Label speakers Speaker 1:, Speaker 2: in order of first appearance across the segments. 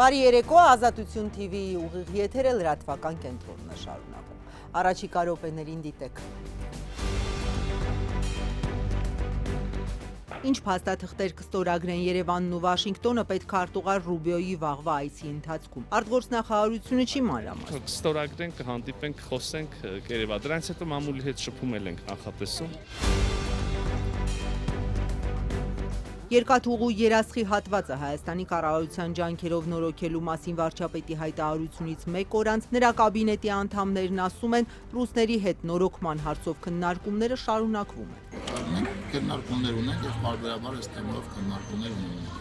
Speaker 1: Բարի երեկո, Ազատություն TV-ի ուղիղ եթերը լրատվական կենտրոնն է շարունակում։ Առաջիկա րոպեներին դիտեք։ Ինչ փաստաթղթեր կստորագրեն Երևանն ու Վաշինգտոնը պետքարտուղար Ռուբիոյի վաղվա այցի ընթացքում։ Արտգործնախարարությունը չի մանրամասն։
Speaker 2: Կստորագրենք, կհանդիպենք, խոսենք Երևան։ Դրանից հետո մամուլի հետ շփում ենք նախատեսում։
Speaker 1: Երկաթուղու երասխի հատվածը Հայաստանի կառավարության ջանքերով նորոգելու մասին վարչապետի հայտարարությունից մեկ օր անց նրա կաբինետի անդամներն ասում են, ռուսների հետ նորոգման հարցով քննարկումները շարունակվում են։
Speaker 3: Մենք քննարկումներ ունենք եւ բարբերաբար այս թեմայով քննարկումներ ունենք։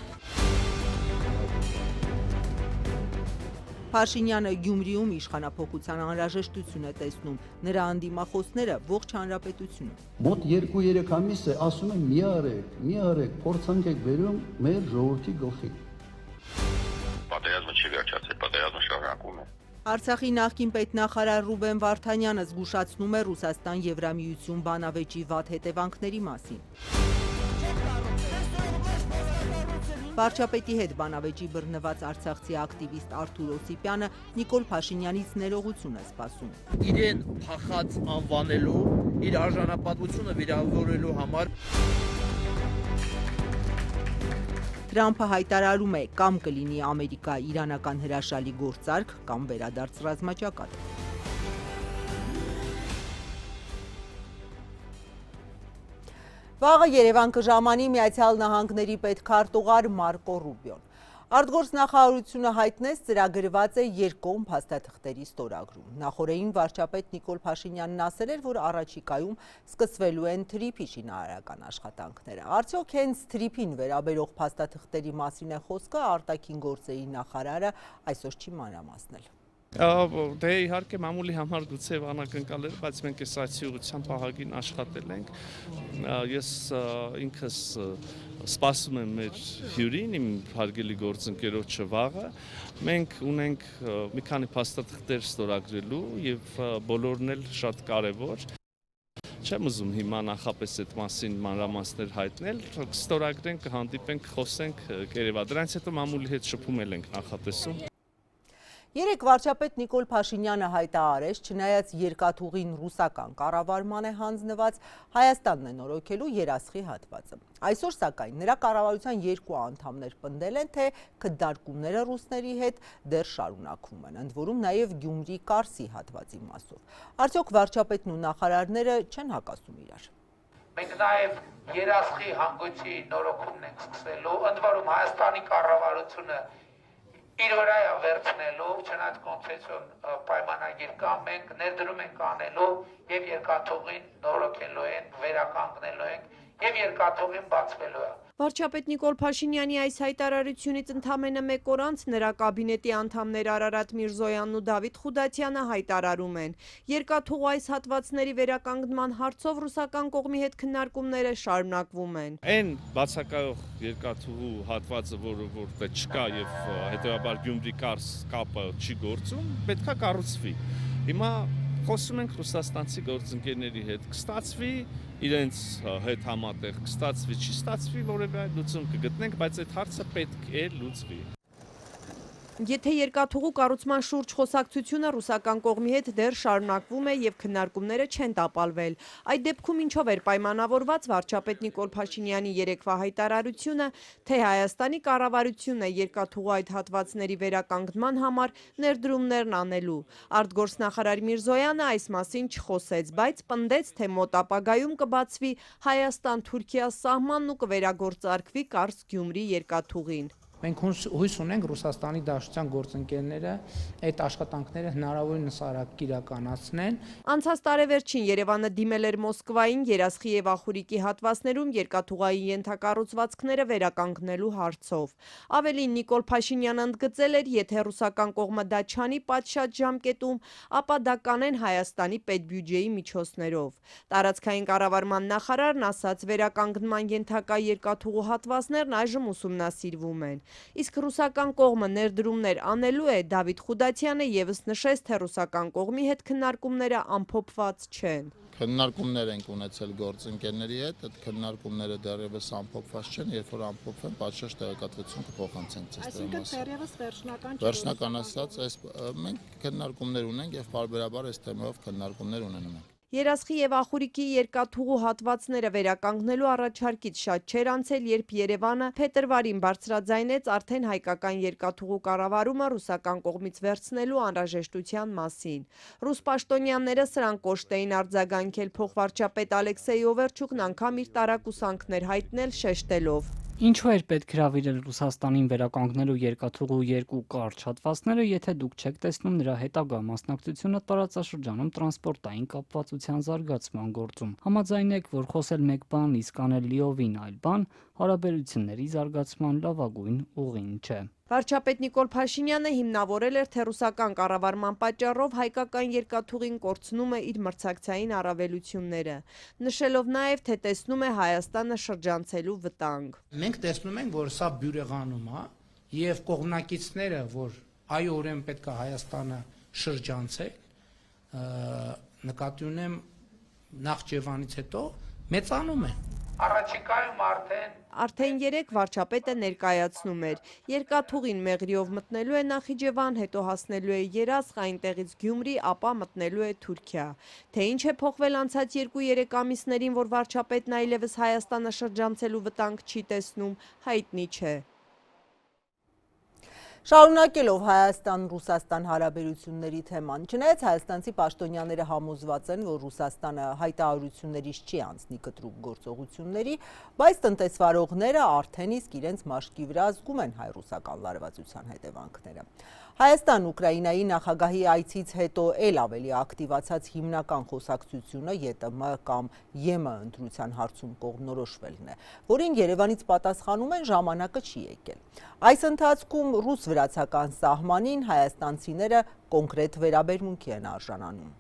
Speaker 1: Փաշինյանը Գյումրիում իշխանափոխության անհրաժեշտություն է տեսնում, նրա անդիմախոսները ողջ հանրապետությունում։
Speaker 4: Մոտ 2-3 ամիս է ասում են մի արեք, փորձանք եք վերում մեր ժողովրդի գլխի։
Speaker 3: Պատերազմը չի վերջացել, պատերազմը շարունակվում է։
Speaker 1: Արցախի նախկին պետնախարար Ռուբեն Վարդանյանը զգուշացնում է Ռուսաստան-Եվրամիություն բանավեճի վատ հետևանքների մասին։ Վարչապետի հետ բանավեճի բռնված արցախցի ակտիվիստ Արթուր Օսիպյանը Նիկոլ Փաշինյանից ներողություն է սպասում։
Speaker 5: Իրեն փախած անվանելու, իր արժանապատվությունը վիրավորելու համար
Speaker 1: Թրամփը հայտարարում է կամ կլինի Ամերիկա-իրանական հրաշալի գործարք, կամ վերադարձ ռազմաճակատ։ Վաղը Երևան կժամանի Միացյալ Նահանգների պետքարտուղար Մարկո Ռուբիոն։ Արտգործնախարարությունը հայտնեց ծրագրված է երկկողմ փաստաթղթերի ստորագրում։ Նախորդին վարչապետ Նիկոլ Փաշինյանն ասել էր, որ առաջիկայում սկսվելու են թրիփի շինարարական աշխատանքները։ Արդյոք հենց թրիփին վերաբերող փաստաթղթերի մասին է խոսքը, արտաքին գործերի նախարարը այսօր չի մանրամասնել։
Speaker 2: Դե իհարկե մամուլի համար գուցե անակնկալ էր, բայց մենք այս այցի ուղղությամբ պահագին աշխատել ենք։ Ես ինքս սպասում եմ մեր հյուրին, իմ հարգելի գործընկերոջը վաղը։ Մենք ունենք մի քանի փաստաթղթեր ստորագրելու եւ բոլորն էլ շատ կարեւոր։ Չեմ ուզում հիմա նախապես այդ մասին մանրամասներ հայտնել, կստորագրենք, կհանդիպենք, խոսենք Երևան։ Դրանից հետո մամուլի հետ շփում ենք նախատեսում։
Speaker 1: Երեկ վարչապետ Նիկոլ Փաշինյանը հայտարարեց, չնայած երկաթուղին ռուսական կառավարման է հանձնված, Հայաստանն է նորոգելու երասխի հատվածը։ Այսօր սակայն նրա կառավարության երկու անդամներ պնդել են, թե քննարկումները ռուսների հետ դեռ շարունակվում են, ընդ որում նաև Գյումրի-Կարսի հատվածի մասով։ Արդյոք վարչապետն ու նախարարները չեն հակասում իրար։
Speaker 6: Մենք նաև երասխի հանգույցի նորոգումն ենք սկսելու, ընդ որում Հայաստանի կառավարությունը իր վրա է վերցնելու, չնայած կոնցեսիոն պայմանագիր կա, մենք ներդրում ենք անելու եւ երկաթուղին նորոգելու են, վերականգնելու ենք եւ երկաթուղին բացվելու է։
Speaker 7: Վարչապետ Նիկոլ Փաշինյանի այս հայտարարությունից ընդամենը մեկ օր անց նրա կաբինետի անդամներ Արարատ Միրզոյանն ու Դավիթ Խուդատյանը հայտարարում են. երկաթուղու այս հատվածների վերականգնման հարցով ռուսական կողմի հետ քննարկումները շարունակվում են։
Speaker 2: Այն բացակայող երկաթուղու հատվածը, որտեղ չկա եւ հետեւաբար Գյումրի-Կարս կապը չի գործում, պետքա կառուցվի։ Հիմա խոսում ենք ռուսաստանցի գործընկերների հետ, կստացվի իրենց հետ համատեղ, կստացվի, չի ստացվի, որևէ լուծում կգտնենք, բայց այդ հարցը պետք է լուծվի։
Speaker 7: Եթե երկաթուղու կառուցման շուրջ խոսակցությունը ռուսական կողմի հետ դեռ շարունակվում է եւ քննարկումները չեն տապալվել, այդ դեպքում ինչով էր պայմանավորված վարչապետ Նիկոլ Փաշինյանի երեկվա հայտարարությունը, թե Հայաստանի կառավարությունն է երկաթուղու այդ հատվածների վերականգնման համար ներդրումներն անելու։ Արտգործնախարար Միրզոյանը այս մասին չխոսեց, բայց պնդեց, թե մոտ ապագայում կբացվի Հայաստան-Թուրքիա սահմանն ու կվերագործարկվի Կարս-Գյումրի երկաթուղին։
Speaker 8: Մենք հույս ունենք Ռուսաստանի Դաշնության գործընկերները այդ աշխատանքները հնարավորինս արագ իրականացնեն։
Speaker 7: Անցած տարեվերջին Երևանը դիմել էր Մոսկվային երասխի եւ ախուրիկի հատվածներում երկաթուղային ենթակառուցվածքները վերականգնելու հարցով։ Ավելին Նիկոլ Փաշինյանը ընդգծել էր, եթե ռուսական կողմը դա չանի պատշաճ ժամկետում, ապա դա կանեն Հայաստանի պետբյուջեի միջոցներով։ Տարածքային կառավարման նախարարն ասաց, վերականգնման ենթակա երկաթուղու հատվածներն այժմ ուսումնասիրվում են։ Իսկ ռուսական կողմը ներդրումներ անելու է, Դավիթ Խուդատյանը եւս նշեց, թե ռուսական կողմի հետ քննարկումները ամփոփված չեն։
Speaker 9: Քննարկումներ ենք ունեցել գործընկերների հետ, այդ քննարկումները դեռևս ամփոփված չեն, երբ որ ամփոփվեն, պատշաճ տեղեկատվություն կփոխանցենք ցես դրա մասին։ Այսինքն դեռևս վերջնական չէ։ Վերջնական ասած, մենք քննարկումներ ունենք եւ բարբերաբար այս թեմայով քննարկումներ ունենում ենք։
Speaker 7: Երասխի եւ Ախուրիկի երկաթուղու հատվածները վերականգնելու առաջարկից շատ չէր անցել, երբ Երևանը փետրվարին բարձրաձայնեց արդեն հայկական երկաթուղու կառավարումը ռուսական կողմից վերցնելու անհրաժեշտության մասին։ Ռուս պաշտոնյաները սրան կոշտ էին արձագանքել, փոխվարչապետ Ալեքսեյ Օվերչուկն անգամ իր տարակուսանքներ հայտնել շեշտելով.
Speaker 10: Ինչու էր պետք հրավիրել Ռուսաստանին վերականգնելու երկաթուղու երկու կարճ հատվածները, եթե դուք չեք տեսնում նրա հետագա մասնակցությունը տարածաշրջանում տրանսպորտային կապվածության զարգացման գործում։ Համաձայնեք, որ խոսել մեկ բան, իսկ անել լիովին այլ բան, հարաբերությունների զարգացման լավագույն ուղին չէ։
Speaker 7: Վարչապետ Նիկոլ Փաշինյանը հիմնավորել էր, թե ռուսական կառավարման պատճառով հայկական երկաթուղին կորցնում է իր մրցակցային առավելությունները, նշելով նաև, թե տեսնում է Հայաստանը շրջանցելու վտանգ։
Speaker 8: Մենք տեսնում ենք, որ սա բյուրեղանում է եւ կողմնակիցները, որ այո, ուրեմն պետք է Հայաստանը շրջանցել, նկատի ունեմ Նախճեվանից հետո մեծանում են։
Speaker 6: Առաջիկայում
Speaker 7: Արդեն 3 վարչապետը ներկայացնում էր։ Երկաթուղին Մեղրիով մտնելու է Նախիջևան, հետո հասնելու է Երասխ, այնտեղից Գյումրի, ապա մտնելու է Թուրքիա։ Թե ինչ է փոխվել անցած 2-3 ամիսներին, որ վարչապետն այլևս Հայաստանը շրջանցելու վտանգ չի տեսնում, հայտնի չէ։
Speaker 1: Շարունակելով Հայաստան-Ռուսաստան հարաբերությունների թեման, չնայած հայաստանցի պաշտոնյաները համոզված են, որ Ռուսաստանը հայտարարություններից չի անցնի կտրուկ գործողությունների, բայց տնտեսվարողները արդեն իսկ իրենց մաշկի վրա զգում են հայ-ռուսական լարվածության հետևանքները։ Հայաստան-Ուկրաինայի նախագահի այցից հետո էլ ավելի ակտիվացած հիմնական խոսակցությունը ԵՏՄ կամ ԵՄ ընտրության հարցում կողմնորոշվելն է, որին Երևանից պատասխանում են ժամանակը չի եկել։ Այս ընթացքում ռուս-վրացական սահմանին հայաստանցիները կոնկրետ վերաբերմունքի են արժանանում։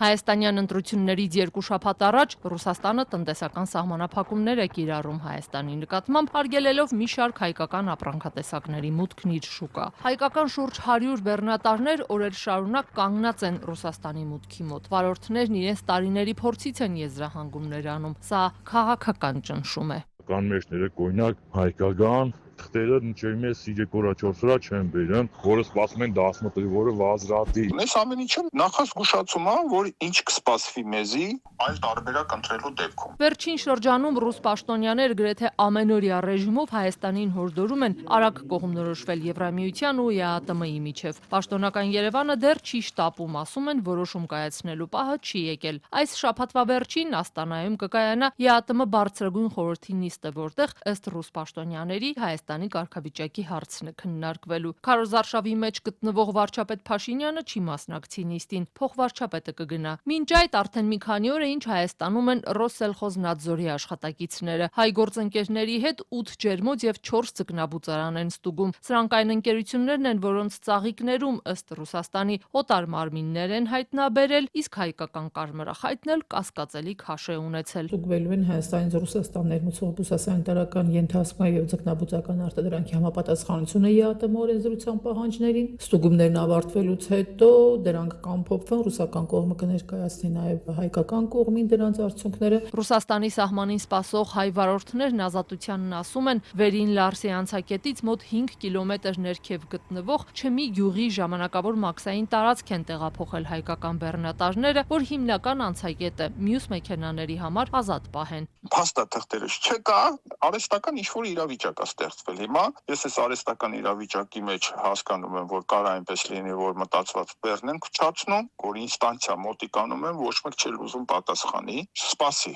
Speaker 11: Հայաստանյան ընտրություններից 2 շաբաթ առաջ Ռուսաստանը տնտեսական սահմանափակումներ է կիրառում Հայաստանի նկատմամբ, արգելելով մի շարք հայկական ապրանքատեսակների մուտքն իր շուկա։ Հայկական շուրջ 100 բեռնատարներ օրեր շարունակ կանգնած են Ռուսաստանի մուտքի մոտ։ Վարորդներն իրենց տարիների փորձից են եզրահանգումներ անում։ Սա քաղաքական ճնշում է։
Speaker 12: Կան մեջները կոյնակ հայկական թղթերը մինչև մեզ 3-4 օր չեն բերում, որը սպասում են 18-ի, որը վազրատի։
Speaker 3: Այս ամեն ինչը նախազգուշացում է, որ ինչ կսպասվի մեզի այլ տարբերակ ընտրելու դեպքում։
Speaker 11: Վերջին շրջանում ռուս պաշտոնյաներ գրեթե ամենօրյա ռեժիմով Հայաստանին հորդորում են արագ կողմնորոշվել Եվրամիության ու ԵԱՏՄ-ի միջև։ Պաշտոնական Երևանը դեռ չի շտապում, ասում են, որոշում կայացնելու պահը չի եկել։ Այս շաբաթվա վերջին Աստանայում կկայանա ԵԱՏՄ բարձրագույն խորհրդի նիստը, որտեղ ըստ ռուս պաշտոնյաների Հայաստանի կարգավիճակի հարցն է քննարկվելու։ Քարոզարշավի մեջ գտնվող վարչապետ Փաշինյանը չի մասնակցի նիստին, փոխվարչապետը կգնա։ Մինչ այդ արդեն մի քանի օր է ինչ Հայաստանում են Ռոսսելխոզնադզորի աշխատակիցները։ Հայ գործընկերների հետ 8 ջերմոց եւ 4 ձկնաբուծարան են ստուգում։ Սրանք այն ընկերություններն են, որոնց ծաղիկներում ըստ Ռուսաստանի օտար մարմիններ են հայտնաբերել, իսկ հայկական կարմրախայտն էլ կասկածելի քաշ է ունեցել։
Speaker 13: Ստուգվելու են Հայաստանից Ռուսաստան ներմուծող բուսասանիտարական ենթահասկման եւ ձկնաբուծական արտադրանքի համապատասխանությունը ԵԱՏՄ օրենսդրության պահանջներին։ Ստուգումներն ավարտվելուց հետո դրանք կամփոփվեն, ռուսական կողմը կներկայացնի նաև հայկական կողմին դրանց արդյունքները։
Speaker 11: Ռուսաստանի սահմանին սպասող հայ վարորդներն Ազատությանն ասում են, Վերին Լարսի անցակետից մոտ 5 կիլոմետր ներքև գտնվող Չմի գյուղի ժամանակավոր մաքսային տարածք են տեղափոխել հայկական բեռնատարները, որ հիմնական անցակետը մյուս մեքենաների համար ազատ պահեն։
Speaker 3: Փաստաթղթերս չկա, արհեստական ինչ-որ իրավիճակ է ստեղծվել հիմա։ Ես այս արհեստական իրավիճակի մեջ հասկանում եմ, որ կարող այնպես լինի, որ մտածված բեռն են քչացնում, որ ինստանցիա մոտիկանում են, ոչ մեկ չի ուզում պատասխանի։ Սպասի։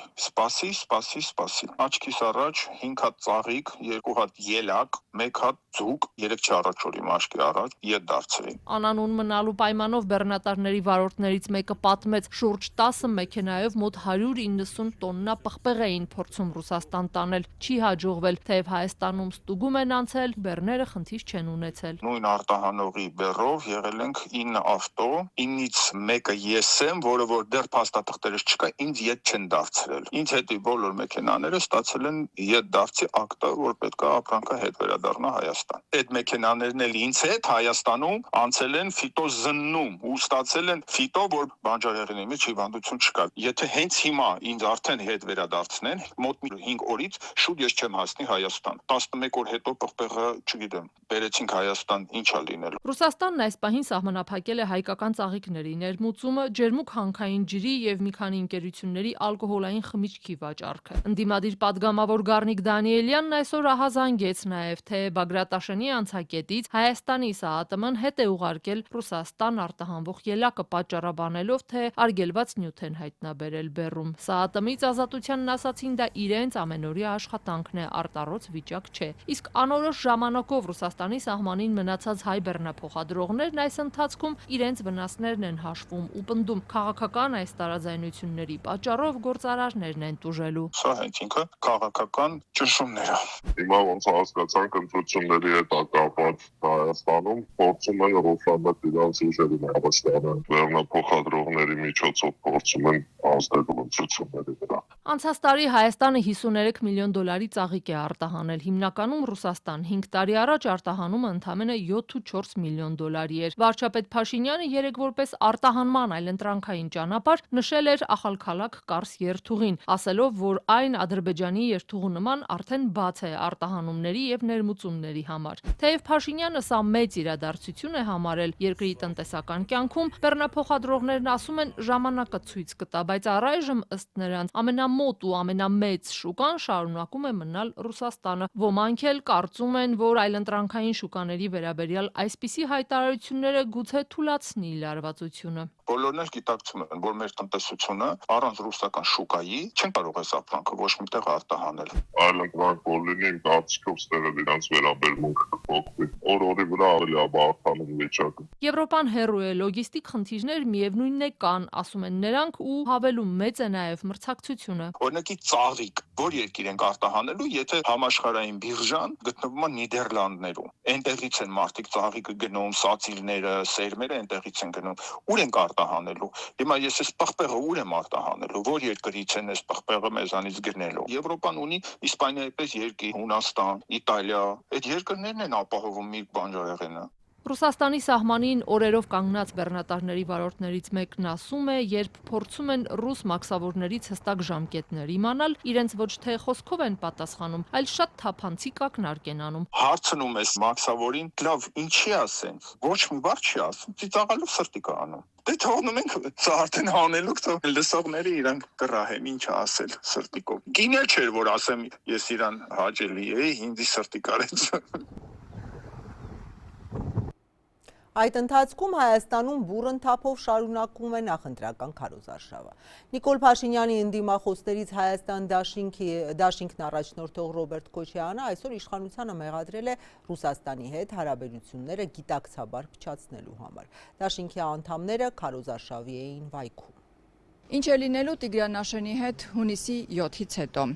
Speaker 3: Աչքիս առաջ 5 հատ ծաղիկ, 2 հատ ելակ, 1 հատ ձուկ, 3 չառաջորի մաշկի առաջ ետ դարձրի։
Speaker 11: Անանուն մնալու պայմանով բեռնատարների վարորդներից մեկը պատմեց, շուրջ 10 մեքենայով մոտ 190 տոննա պղպեղ էին փորձում Ռուսաստան տանել, չի հաջողվել, թեև Հայաստանում ստուգում են անցել, բեռները խնդիր չեն ունեցել։
Speaker 3: Նույն արտահանողի բեռով եղել ենք 9 ավտո, 9-ից մեկը ես եմ, որը որ դեռ փաստաթղթերս չկա, ինձ ետ չեն դարձրել։ Ինձ հետի բոլոր մեքենաները ստացել են ետ դարձի ակտը, որ պետք է ապրանքը հետ վերադառնա Հայաստան։ Այդ մեքենաներն էլ ինձ հետ Հայաստանում անցել են ֆիտոզննում ու ստացել են ֆիտո, որ բանջարեղենի մեջ հիվանդություն չկա։ Եթե հենց հիմա ինձ արդեն հետ վերադարձնեն, մոտ 5 օրից շուտ ես չեմ հասնի Հայաստան։ 11 օր հետո պղպեղը, չգիտեմ, բերեցինք Հայաստան, ինչա լինելու։
Speaker 11: Ռուսաստանն այս պահին սահմանափակել է հայկական ծաղիկների ներմուծումը, ջերմուկ հանքային ջրի եւ մի քանի ընկերությունների ալկոհոլային խմիչքի վաճառքը։ Ընդդիմադիր падգամավոր Գառնիկ Դանիելյանն այսօր ահազանգեց նաեւ, թե Բագրատաշենի անցակետից Հայաստանի ՍԱԱՏՄ-ն հետ է ուղարկել Ռուսաստան արտահանվող ելակը պատճառաբանելով, թե արգելված նյութ են հայտնաբերել բեռում։ ՍԱԱՏՄ-ից Ազատությանն ասացին, դա իրենց ամենօրյա աշխատանքն է, արտառոց վիճակ չէ։ Իսկ անորոշ ժամանակով Ռուսաստանի սահմանին մնացած հայ բեռնափոխադրողներն այս ընթացքում իրենց վնասներն են հաշվում ու պնդում, քաղաքական այս տարաձայնությունների պատճառով գործարարներն են տուժելու։
Speaker 3: Սա հենց ինքը քաղաքական ճնշումներ է։
Speaker 12: Հիմա ոնց հասկացանք ընտրությունների հետ կապված Հայաստանում փորձում են Ռուսաստանը իրենց ուժերի հավաստանը բեռնափոխադրողների միջոցով փորձում են ազդել ընտրությունների վրա։
Speaker 11: Անցած տարի Հայաստանը 53 միլիոն դոլարի ծաղիկ է արտահանել, հիմնականում Ռուսաստան, 5 տարի առաջ արտահանումը ընդամենը 7-4 միլիոն դոլարի էր։ Վարչապետ Փաշինյանը երեկ որպես արտահանման այլընտրանքային ճանապարհ նշել էր Ախալքալաք Կարս երթուղին, ասելով, որ այն Ադրբեջանի երթուղու նման արդեն բաց է արտահանումների եւ ներմուծումների համար։ Թեև Փաշինյանը սա մեծ իրադարձություն է համարել երկրի տնտեսական կյանքում, բեռնափոխադրողներն ասում են ժամանակը ցույց կտա, բայց առայժմ ըստ նրանց ամենամոտ ու ամենամեծ շուկան շարունակում է մնալ Ռուսաստանը։ Ոմանք էլ կարծում են, որ այլընտրանքային շուկաների վերաբերյալ այսպիսի հայտարարությունները գուցե թուլացնի լարվածությունը։
Speaker 3: Բոլորն էլ գիտակցում են, որ մեր տնտեսությունը առանց ռուսական շուկայի չեն կարող այս ապրանքը ոչ միտեղ արտահանել։
Speaker 12: Այլընտրանք բոլորին իմ կարծիքով ստեղել իրանց վերաբերմունքը փոխվի։ Օր-օրի վրա ավելի աբարտանում վիճակը։
Speaker 11: Եվրոպան հեռու է, լոգիստիկ խնդիրներ միևնույնն է կան, ասում են նրանք, ու հավելում մեծ է նաև մրցակցությունը։
Speaker 3: Օրինակի ծաղիկ, որ երկիր ենք արտահանելու, եթե համաշխարհային բիրժան գտնվում է Նիդերլանդներում։ Այնտեղից են մարդիկ ծաղիկը գնում, սացիլները, սերմերը այնտեղից են գնում։ Ուր ենք արտահանելու։ Հիմա ես այս պղպեղը ուր եմ արտահանելու, որ երկրից են այս պղպեղը մեզանից գնելու։ Եվրոպան ունի Իսպանիայի պես երկիր, Հունաստան, Իտալիա, այդ երկրներն են ապահովում մի բանջարեղենը։
Speaker 11: Ռուսաստանի սահմանին օրերով կանգնած բեռնատարների վարորդներից մեկն ասում է, երբ փորձում են ռուս մաքսավորներից հստակ ժամկետներ իմանալ, իրենց ոչ թե խոսքով են պատասխանում, այլ շատ թափանցիկ ակնարկ են անում։
Speaker 3: Հարցնում ես մաքսավորին, լավ, ինչի ասենք։ Ոչ մի բառ չի ասում, ծիծաղալով սրտի կա անում։ Դե թողնում ենք սա արդեն հանելուկ, թող լսողները իրանք կռահեն, ինչ ասել սրտիկով։ Գին էլ չէր, որ ասեմ, ես իրան հաճելի էի, ինձ սրտի կարեց։
Speaker 1: Այդ ընթացքում Հայաստանում բուռն թափով շարունակում է նախընտրական քարոզարշավը։ Նիկոլ Փաշինյանի ընդդիմախոսներից Հայաստան դաշինքն առաջնորդող Ռոբերտ Քոչարյանը այսօր իշխանությանը մեղադրել է Ռուսաստանի հետ հարաբերությունները գիտակցաբար փչացնելու համար։ Դաշինքի անդամները քարոզարշավի էին վայքում։
Speaker 14: Ինչ է լինելու Տիգրան հետ հունիսի 7-ից հետո։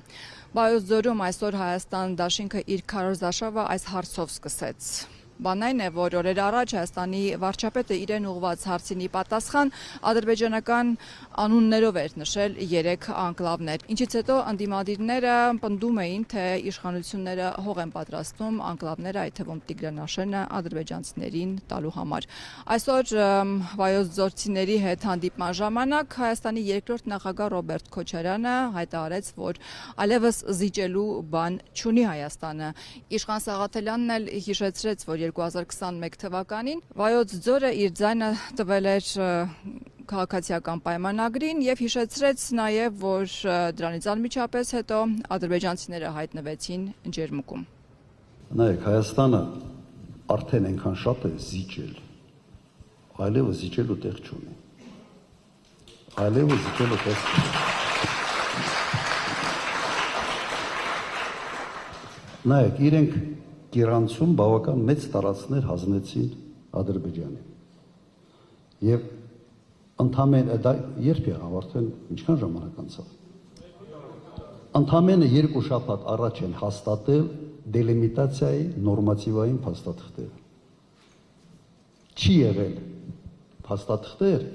Speaker 14: Վայոց ձորում այսօր Հայաստան դաշինքը իր քարոզարշավը այս հարցով սկսեց։ Բան այն է, որ օրեր առաջ Հայաստանի վարչապետը իրեն ուղղված հարցինի պատասխան ադրբեջանական անուններով էր նշել 3 անկլավներ։ Ինչից հետո ընդդիմադիրները պնդում էին, թե իշխանությունները հող են պատրաստում անկլավները, այդ թվում Տիգրանաշենը ադրբեջանցիներին տալու համար։ Այսօր վայոց ձորցիների հետ հանդիպման ժամանակ Հայաստանի երկրորդ նախագահ Ռոբերտ Քոչարյանը հայտարարեց, որ այլևս զիջելու բան չունի Հայաստանը։ Իշխան Սաղաթելյանն էլ հիշեցրեց, որ 2021 թվականին Վայոց ձորը իր ձայնը տվել էր քաղաքացիական պայմանագրին եւ հիշեցրեց նաեւ, որ դրանից անմիջապես հետո ադրբեջանցիները հայտնվեցին ջերմուկում։
Speaker 4: Նայեք, Հայաստանը արդեն այնքան շատ է զիջել, այլևս զիջելու տեղ չունի։ Այլևս զիջելու տեղ չունի։ Նայեք, իրենք Գիրանցում բավական մեծ տարածքներ հանձնեցին Ադրբեջանին։ Եվ ընդամենը դա երբ եղավ, արդեն ինչքան ժամանակ անցավ։ Ընդամենը 2 շաբաթ առաջ են հաստատել, դելիմիտացիայի նորմատիվային փաստաթղթերը։ Չի եղել փաստաթղթեր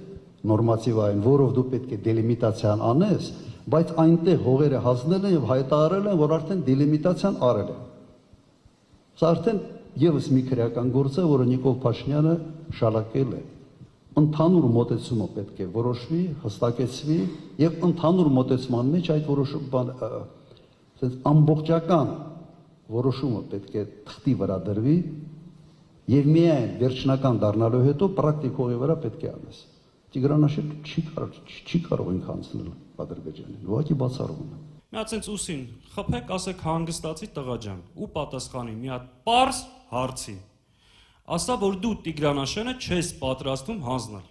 Speaker 4: նորմատիվային, որով դու պետք է դելիմիտացիան անես, բայց այնտեղ հողերը հանձնել են եւ հայտարարել են, որ արդեն դելիմիտացիան արել են։ Սա արդեն եւս մի քրեական գործ է, որը Նիկոլ Փաշինյանը շարունակել է։ Ընդհանուր մոտեցումը պետք է որոշվի, հստակեցվի եւ ընդհանուր մոտեցման մեջ այդ որոշումը ամբողջական որոշումը պետք է թղթի վրա դրվի եւ միայն վերջնական դառնալու հետո պրակտիկ հողի վրա պետք է անես։ Տիգրանաշենկը չի կարող ինքը անցնել Ադրբեջանին, ուղղակի բացառվում է։
Speaker 15: Մի հատ sense ուսին խփեք, ասեք հանգստացի տղա ջան ու պատասխանի մի հատ պարզ հարցի։ Ասա որ դու Տիգրանաշենը չես պատրաստում հանձնել։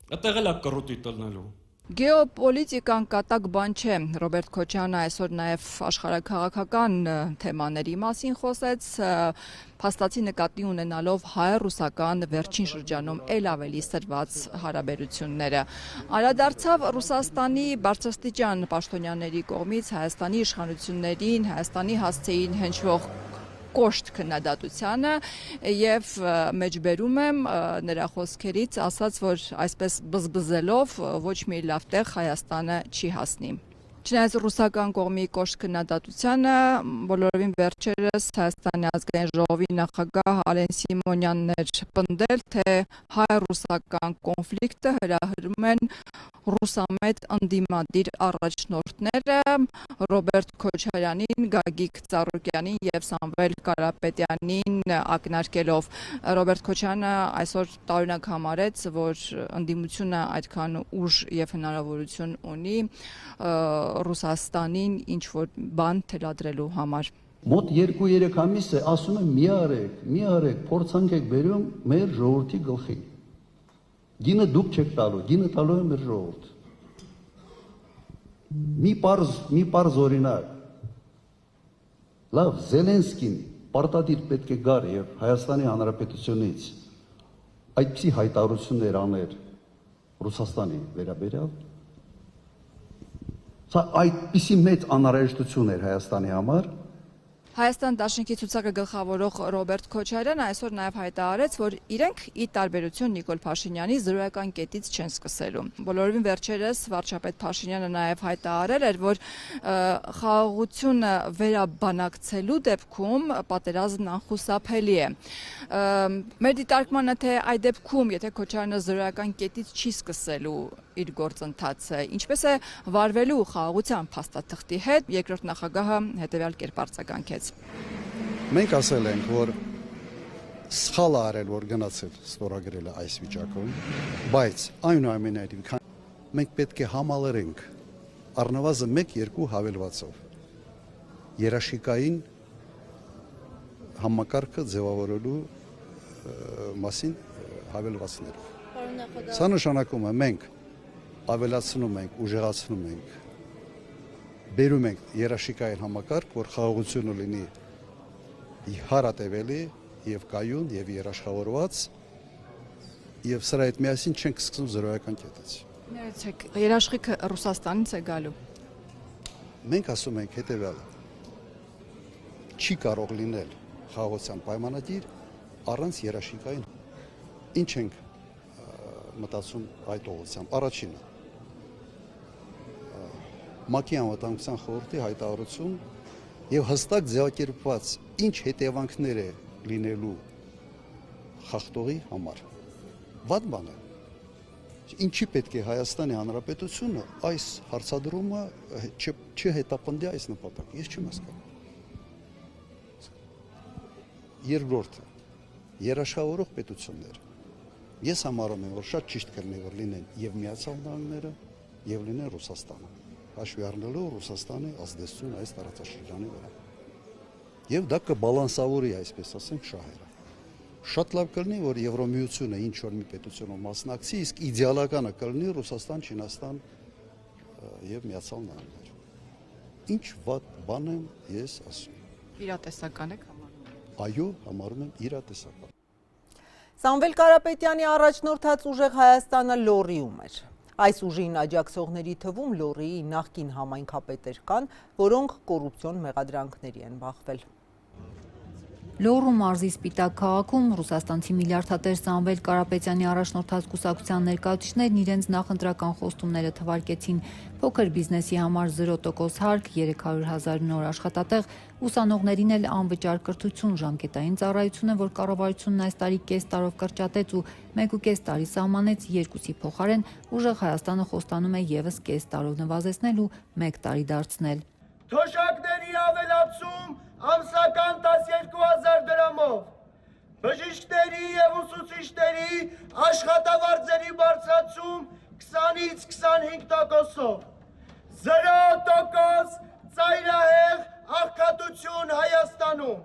Speaker 15: Այդտեղ էլ է կռուտի տնելու։
Speaker 14: Գեոպոլիտիկան կատակ բան չէ։ Ռոբերտ Քոչյանը այսօր նաև աշխարհաքաղաքական թեմաների մասին խոսեց, փաստացի նկատի ունենալով հայ-ռուսական վերջին շրջանում ել ավելի սրված հարաբերությունները։ Անդրադարձավ Ռուսաստանի բարձրաստիճան պաշտոնյաների կողմից Հայաստանի իշխանություններին, Հայաստանի հասցեին հնչվող կոշտ քննադատությանը եւ մեջբերում եմ նրա խոսքերից ասաց, որ այսպես բզբզելով ոչ մի լավ տեղ Հայաստանը չի հասնի։ Չնայած ռուսական կողմի կոշտ քննադատությանը, բոլորովին վերջերս Հայաստանի ազգային ժողովի նախագահ Արեն Սիմոնյանն էր պնդել, թե հայ-ռուսական կոնֆլիկտը հրահրում են ռուսամետ ընդդիմադիր առաջնորդները Ռոբերտ Քոչարյանին, Գագիկ Ծառուկյանին եւ Սամվել Կարապետյանին ակնարկելով։ Ռոբերտ Քոչյանը այսօր տարօրինակ համարեց, որ ընդդիմությունը այդքան ուժ եւ հնարավորություն ունի Ռուսաստանին ինչ որ բան թելադրելու համար։
Speaker 4: Մոտ 2-3 ամիս է ասում եմ մի արեք, փորձանք եք բերում մեր ժողովրդի գլխին։ Գինը դուք չեք տալու, գինը տալու է մեր ժողովուրդը։ Մի պարզ օրինակ։ Լավ, Զելենսկին պարտադիր պետք է գար եւ Հայաստանի Հանրապետությունից այդպիսի հայտարարություններ աներ Ռուսաստանի վերաբերյալ։ Սա այդպիսի մեծ անհրաժեշտություն էր Հայաստանի համար։
Speaker 14: Հայաստան դաշնքի ցուցակը գլխավորող Ռոբերտ Քոչարյանը այսօր նաև հայտարարեց, որ իրենք ի տարբերություն Նիկոլ Փաշինյանի զրոյական կետից չեն սկսելու։ Բոլորովին վերջերս վարչապետ Փաշինյանը նաև հայտարարել էր, որ խաղաղությունը վերաբանակցելու դեպքում պատերազմն անխուսափելի է։ Մեր դիտարկմանը թե այդ դեպքում, եթե Քոչարյանը զրոյական կետից չի սկսելու իր գործընթացը, ինչպես է վարվելու խաղաղության փաստաթղթի հետ, երկրորդ նախագահը հետևյալ կերպ արձագանքեց։
Speaker 4: Մենք ասել ենք, որ սխալ է արել, որ գնացել ստորագրել այս վիճակում, բայց այնուամենայնիվ մենք պետք է համալրենք առնվազն 1-2 հավելվածով երաշիկային համակարգը ձևավորելու մասին հավելվածներով։ Սա նշանակում է մենք ավելացնում ենք, ուժեղացնում ենք, բերում ենք երաշիկային համակարգ, որ խաղաղությունը լինի հարատևելի եւ կայուն եւ երաշխավորված եւ սրա հետ միասին չենք սկսում զրոյական կետից։
Speaker 14: Ներեցեք, երաշխիքը Ռուսաստանից է գալու։
Speaker 4: Մենք ասում ենք հետեւյալը. չի կարող լինել խաղաղության պայմանագիր առանց երաշխիքային։ Ինչ ենք մտածում այդ ուղղությամբ։ Առաջինը ՄԱԿ-ի անվտանգության խորհրդի հայտարարություն եւ հստակ ձևակերպված ինչ հետևանքներ է լինելու խախտողի համար։ Վատ բան է։ Ինչի պետք է Հայաստանի Հանրապետությունը այս հարցադրումը չհետապնդի այս նպատակը։ Ես չեմ հասկանում։ Երկրորդը երաշխավորող պետություններ։ Ես համարում եմ, որ շատ ճիշտ կլինի, որ լինեն եւ Միացյալ Նահանգները, եւ լինեն Ռուսաստանը, հաշվի առնելով Ռուսաստանի ազդեցությունը այս տարածաշրջանի վրա։ Եվ դա կբալանսավորի, այսպես ասենք, շահերը։ Շատ լավ կլինի, որ Եվրոմիությունը ինչ որ մի պետությունով մասնակցի, իսկ իդեալականը կլինի Ռուսաստան, Չինաստան եւ Միացյալ Նահանգներ։ Ինչ վատ բան եմ ես ասում։
Speaker 14: Իրատեսական եք համարում։
Speaker 4: Այո, համարում եմ իրատեսական։
Speaker 1: Սամվել Կարապետյանի առաջնորդած ուժեղ Հայաստանը լոռիում էր։ Այս ուժին աջակցողների թվում Լոռիի նախկին համայնքապետեր կան, որոնք կոռուպցիոն մեղադրանքների են բախվել։
Speaker 16: Լոռու մարզի Սպիտակ քաղաքում ռուսաստանցի միլիարդատեր Սամվել Կարապետյանի առաջնորդած կուսակցության ներկայացուցիչներն իրենց նախընտրական խոստումները թվարկեցին փոքր բիզնեսի համար 0% հարկ, 300,000 նոր աշխատատեղ, ուսանողներին էլ անվճար կրթություն, ժամկետային ծառայությունը, որ կառավարությունն այս տարի կես տարով կրճատեց ու 1.5 տարի սահմանեց, 2-ի փոխարեն ուժեղ Հայաստանը խոստանում է ևս կես տարով նվազեցնել ու 1 տարի դարձնել։
Speaker 17: Թոշակների ավելացում ամսական 12,000 դրամով, բժիշկների և ուսուցիչների աշխատավարձերի բարձրացում 20-ից 25%-ով, 0% ծայրահեղ աղքատություն Հայաստանում,